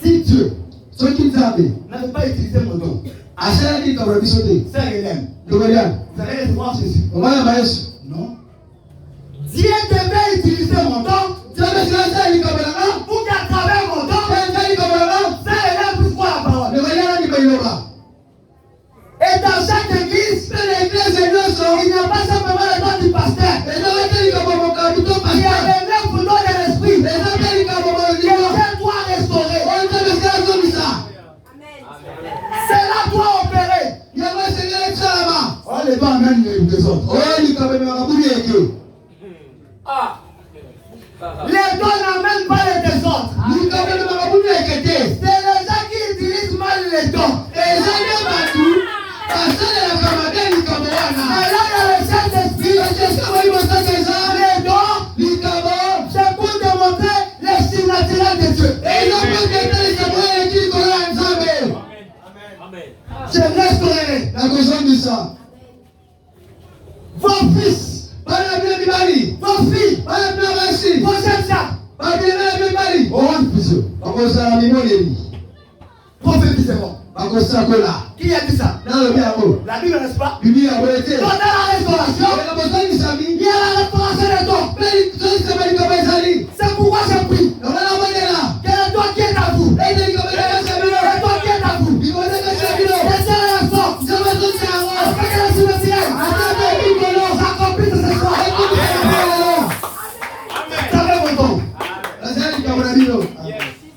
Si Dieu soki nzambe n'avait pas utilisé mon don, asalaki likabo na biso te c'est Hélène. lokoliana Vous allez recevoir Jésus. omayamba yesu Non. Dieu devait utiliser mon don nzambe silasala likabo nanga pour qu'à travers mon don, eza likabo nanga c'est Hélène puisse voir la parole. lokoliana likailoba Et dans chaque église, mpe na eglise nyonso il n'y a pas simplement le don du pasteur. ezaka te likabo mokambi to Il y a pasteur les neuf dons de l'esprit. eza te likabo Que molimo Dieu doit restaurer. oyo nzambe silasomisa Cela doit opérer. yango esengeli esalama Oh, les dons amènent les autres. oyo likabo ememaka buli eke Ah. Les dons n'amènent pas les désordres. likabo ememaka buli eke te C'est les gens qui utilisent mal les dons. eza nde bato basalelaka mabe likabo Et wana là, il y a le Saint-Esprit. esika boyibosaka eza Les dons, likabo c'est pour démontrer les signes naturels de Dieu. eza mpo kete likabo oyo eleki likolo ya nzambe Amen. Je restaurerai nakozongisa vos fils, bana na bino mibali vos filles, bana na bino basi vos jeunes gens. babina na bino mibali owana biso bakozala mimoneli Prophétiseront. bakosakola Qui a dit ça? nalobi yango La Bible, n'est-ce pas? bibi yango ete Dans la restauration, ekabosongisami il y a la restauration des dons. mpe zongisama likabo ezali C'est pourquoi je prie nabana bondela que le don qui est à vous, ete likabo ezakasa bino le don qui est à vous, likabo ezakasa bino les gens les sortent. nzambe azongisa yango Afin que le signes naturels ata mpe likolo s'accomplissent ce soir. ekobisaaelo Savez mon don. nazali likabo na bino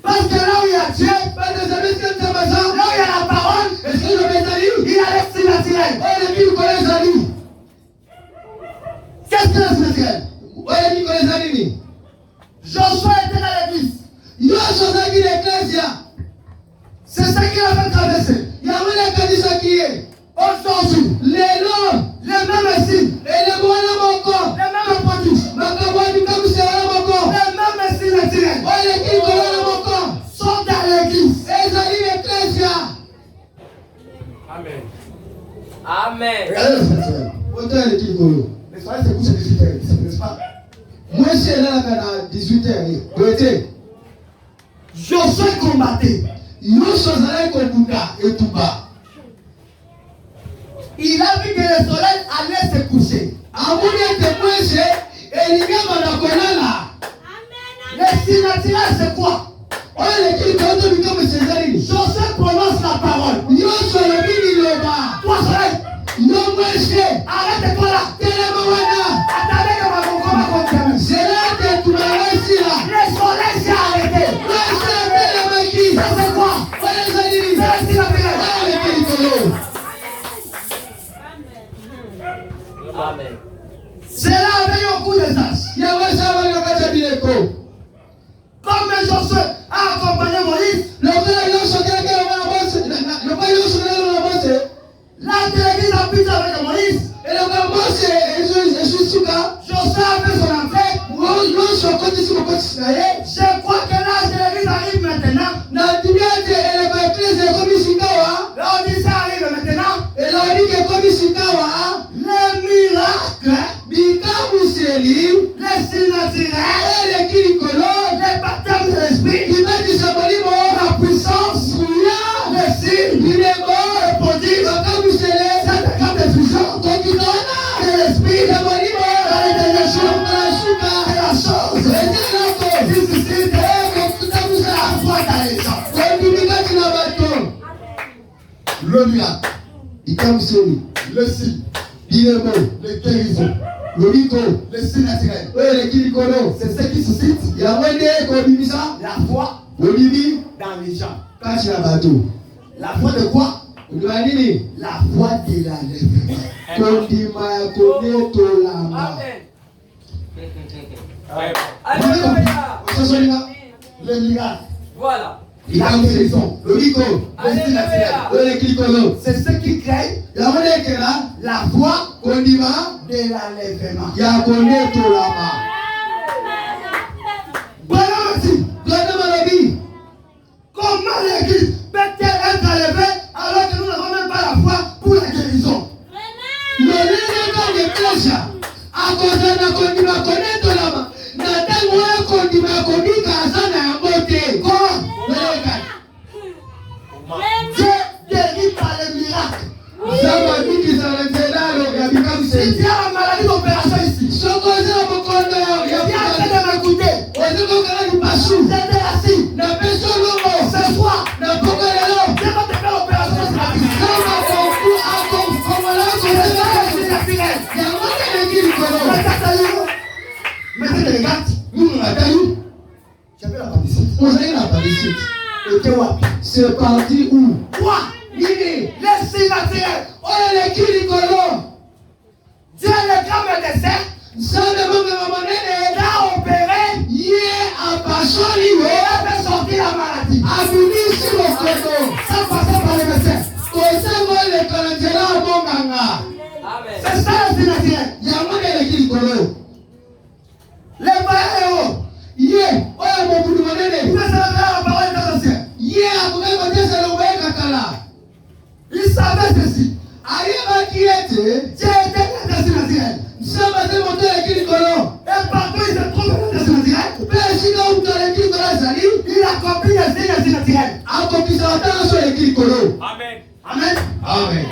Parce que là où il y a Dieu, bana ezali esika nzambe aza là où il y a la parole, esika lobe ezali il y a les signes naturels. oyo eleki likolo ezali Qu'est-ce que le signe naturel? oyo eleki likolo eza nini Josué était dans l'église. nyonso ozalaki na eklesia C'est ce qui l'a fait traverser. yango nakanisaki ye Aujourd'hui, lelo les mêmes signes, eleko wana moko les mêmes prodiges, makambo ya bikamwisi wana moko les mêmes signes naturels oyo eleki likolo wana moko sont dans l'église. ezali na eklesia Amen. Amen. Regardez le signe naturel. ota eleki likolo Les soirées se couchent à 18h, n'est-ce pas? mwesi elalaka na 18h boye te Josué combattait. nyonso azalaki kobuka etumba Il a vu que le soleil allait se coucher. amoni ete mwese elingi abanda kolala Le signe naturel, c'est quoi? oyo eleki likolo to bikamwisi ezali Josué prononce la parole. nyonso elobi liloba Toi, soleil, yo mwese arrête-toi là. telema wana Attendez que ma combat continue. zela ete etumba esila Le soleil s'est arrêté. mwese etelemaki Ça, c'est quoi? oyo ezali C'est le signe naturel. oyo eleki likolo Amen. Cela avait eu au cours des âges. yango esabali na kati ya bileko Comme Josué a accompagné Moïse, lokola nyonso keleke lokola nyonso kelelo na mose là que l'église a pu avec Moïse, eloko mose ezwi suka Josué a fait son entrée. nyonso akotisi mokotisi na ye Je crois que l'âge de l'église arrive maintenant. na ndimi ete eleko eklese ekomi sikawa L'Odyssée arrive maintenant. elobiki ekomi sikawa Les miracles, bikamwiseli les signes naturels, eleki likolo les baptêmes de l'esprit, bimesi Le miracle. Ikamusoni. Le signe. Bilemo. Les guérisons. Lobiko. Les signes naturels. Oye kilikolo. C'est ce qui suscite Yawende kobimisa. la foi Olimi. dans les gens. Kachi na bato. La foi de quoi? Olima nini? La foi de la lèvre. Kondima ya konetolama. Amen. Alléluia. Ososolinga. Le miracle. Voilà. Ikamusoni. Lobiko. Les signes naturels. Oye kilikolo. C'est ce qui crée Yawende kela. la foi Kondima de l'enlèvement. ya konetolama. Voilà aussi. Bwana malobi. Comment l'église peut-elle être enlevée alors que nous n'avons même pas la foi pour la guérison? Lolenge kange presha. Akozana kondima konetolama. Na tangu ya kondima kondika asana ya mote. Comment? Lolenge. Dieu guérit par le miracle. Sama biki sana tena gabika Si mseni. tu as la maladie d'opération ici, Sokoza bokondo ya viens en train de m'écouter. Waziko kana ni pasu. J'étais assis. Na peso lomo. Ce soir, Na pokolelo. Dieu va te faire l'opération sur la vie. Sama boku ako komola ko C'est sema. ça, naturel. Ya mwana na kili kono. Mais ça, ça y est. Mais tu te regardes. Mungu ngatayu. J'avais la partie. Ozali na parisi. Et tu vois. C'est parti où? Quoi? Nini? Les signes naturels. Ole kili kono. Dieu le grand médecin Sana mama manene. a opéré Ye apasoli et we. a fait sortir la maladie. Abunisi mokoto. Sans passer par les médecins. Kosango le kalanzela monganga. Amen. C'est ça les signes naturels. Ya mwana le kili kono. Les païens, Ye oya mobudu vous manene. pouvez se lever à la parole des anciens. Ye akubeba tesa lo weka kala. Ils savaient ceci. Ayeba kiete. Dieu était un signes naturels. Saba se moto le kili kono. Et partout il se trouve un signes naturels. Pesika uto le kili kono zali. Il accomplit les signes naturels. Akopisa watana so le kili kono. Amen. Amen. Amen.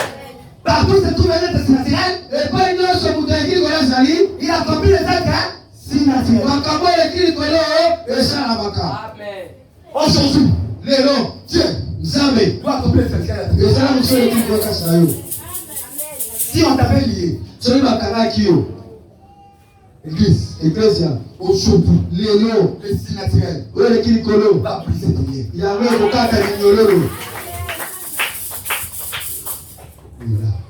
Partout il se trouve un signes naturels. Epa nyonso moto le kili kono zali. Il accomplit les signes naturels. Makambo le kili kono esalamaka. Amen. Aujourd'hui, Lelo Dieu Nzambe doit accomplir les signes naturels. ezala mosolo le kili kono kasa yo. Si on t'avait lié, Soki bakangaki yo. Église, Eklesia. aujourd'hui, Lelo les signes naturels oyo le kili kono. va briser tes liens. Yango ekokata minyololo.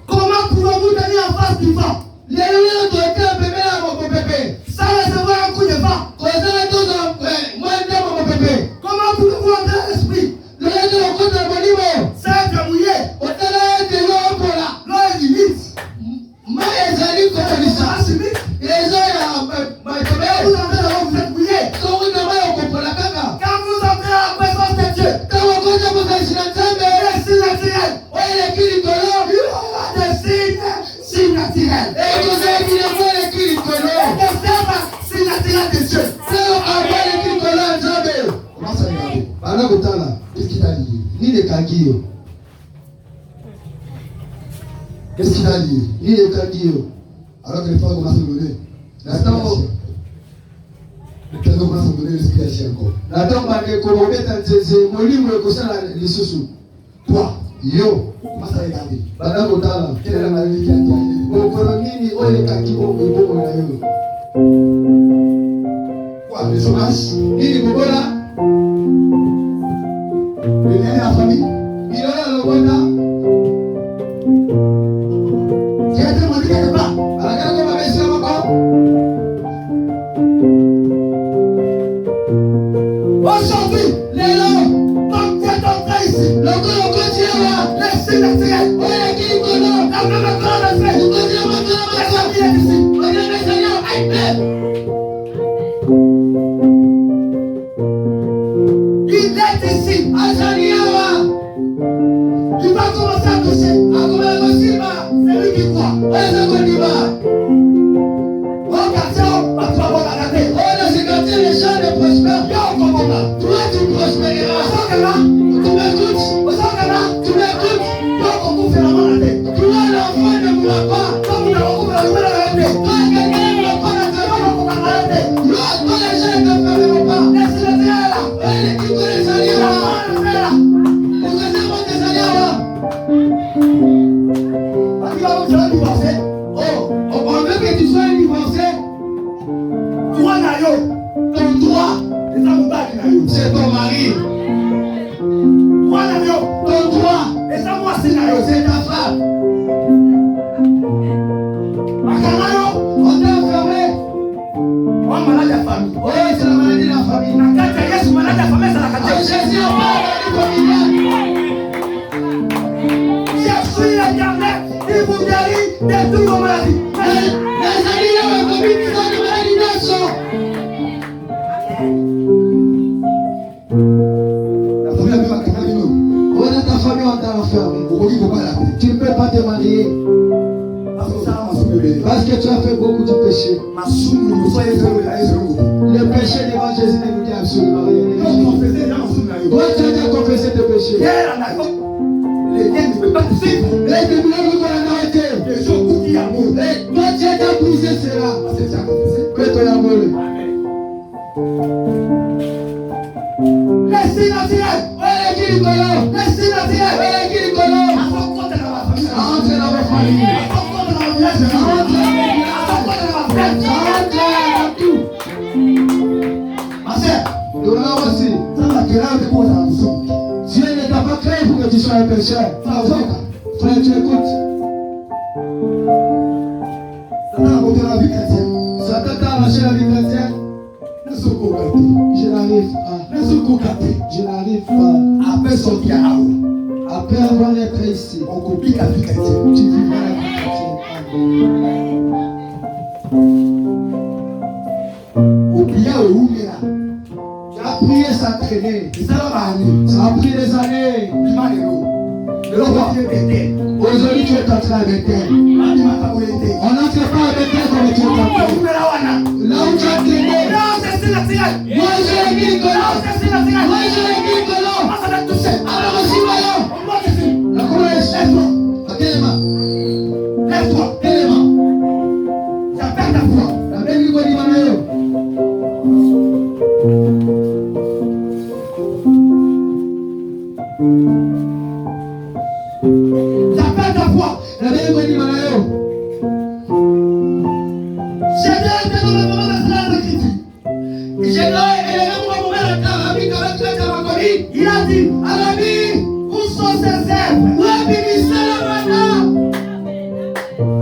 Comment pouvons-vous tenir en face du vent Lelo toyekela pembeni ya mopepe. sans recevoir un coup de vent? Kozala toza mwenda mopepe. Comment pouvez-vous entrer dans l'esprit Lelo tokota molimo. sans être mouillé? Otala ete yo opola. L'eau est limite. Mai ezali kokolisa. Ça limite. Eza ya Quand maitobe. vous entrez là-bas, vous êtes mouillé. Soki na mai okopola kaka. Quand vous entrez à la présence de Dieu, Ntango okota kozalisi na Nzambe. les signes naturels, Oyo elekili kolo. il y aura des signes naturels. Ekozala biloko elekili kolo. Observe signes naturels de Dieu. Leo aba elekili kolo ya Nzambe. Commence à regarder. Bana kotala. Qu'est-ce qui t'a lié? Nini ekangi yo? Qu'est-ce qui t'a lié? Nini ekangi yo? Alors que les femmes commencent à me donner. Attends. Le piano commence à me donner l'esprit à chien encore. Na ntango bandeko bobeta nzeze molimo ekosala lisusu. Toi, Yo commence à regarder. bana kotala. Quelle est la maladie qui a été enlevée? Mokolo nini oyo ekangi ebongo na yo? Quoi? Le chômage? Nini bobola? Le lien de la famille? Bilona lobota? Tu as été maudit quelque part? Balakala ko babesila moko? Aujourd'hui, Lelo quand tu es entré ici, lokolo okoti awa. les signes naturels, Oyo elekili kolo. la même parole de fait, Okoti awa tala la mako. famille est ici. Oyo mesali yo aipe. Il est ici. Azali awa. Il va commencer à toucher. Akomela kosimba. C'est lui qui croit. Oyo eza kondima. Au quartier, tu vas voir la gâter. Oyo na sekati les gens ne prospèrent pas. Yo, comment on a? Toi tu prospéreras. Osokana, Tu m'écoutes? Osokana, Tu m'écoutes? yo, comment faire la maladie? Toi l'enfant ne mourra pas. Comme nous avons couvert la maladie. Toi quelqu'un ne mourra pas dans ta vie. que tu as fait beaucoup de péchés. Le péché devant Jésus ne nous dit absolument rien. Toi, tu as déjà confessé tes péchés. Et depuis le jour qu'on a arrêté. Et toi, tu as déjà brisé cela. Que ton amour. Laissez naturel. Allez, qui est collant? Laissez naturel. Allez, qui est collant? Entre dans votre famille. Dieu ne t'a pas créé pour que tu sois un pécheur. Frère, tu écoutes. Satan t'a arraché la vie chrétienne. Je n'arrive pas. Je n'arrive pas. Après avoir été ici, tu vivras la vie chrétienne. Tu as prié sans traîner. Ça a pris des années. Aujourd'hui, tu es en train de t'aider. On n'entre pas avec toi comme tu es en train. Là où tu as traîné. Moi, je l'ai mis Nicolas. Moi, je l'ai mis Nicolas. Alors, aussi, voyons. La couleur, lève-toi. Quel élément? Lève-toi. Quel élément? J'appelle ta foi. La même Nicolas dit Manayo. J'appelle ta foi. La même Nicolas dit Manayo. J'ai été dans le moment de cela de Christ. J'ai il a dit, Alabi, où sont ces êtres? Où est ministère le maintenant?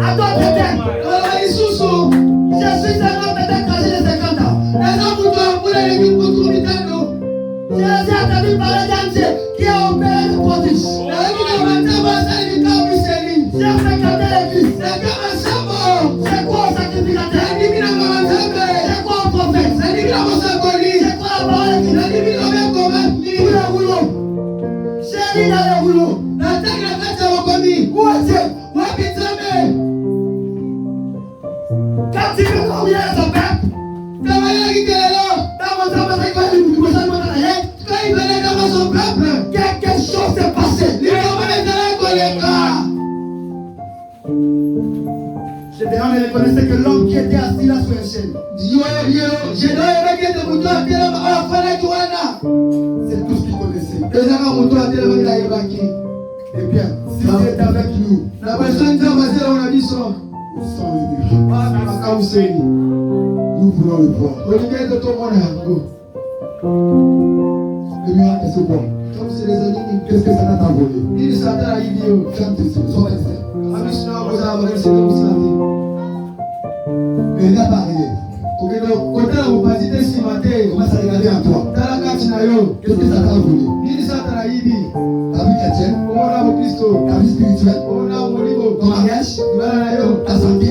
À d'autres termes, je suis un homme peut-être âgé de 50 ans. Les hommes pour toi, pour les équipes pour tout le temps. Je les ai entendus parler d'un Dieu qui a opéré le prodige. J'ai fréquenté l'église. C'est quoi un sacrificateur? C'est quoi un prophète? C'est quoi la parole qui dit? J'ai dit dans le rouleau. La terre la fête est reconnue. Où est Dieu? Où est Bitsame? Quand tu veux combien de son peuple? T'as manière qui est là. Dans mon temps, quand il venait dans son peuple, quelque chose s'est passé. Il je demande de reconnaître que l'homme qui était assis là sur une chaîne. C'est tout ce qu'il connaissait. Eh bien, si Dieu est avec nous, où sont les dieux? Nous voulons le voir. Le miracle est ce bon. Qu'est-ce que ça t'a volé? Quand tu sois extrait. Mais il n'a pas rien. Comment ça regarder en toi? Qu'est-ce que ça t'a volé? Ta vie chrétienne, ta vie spirituelle, ton mariage, ta santé,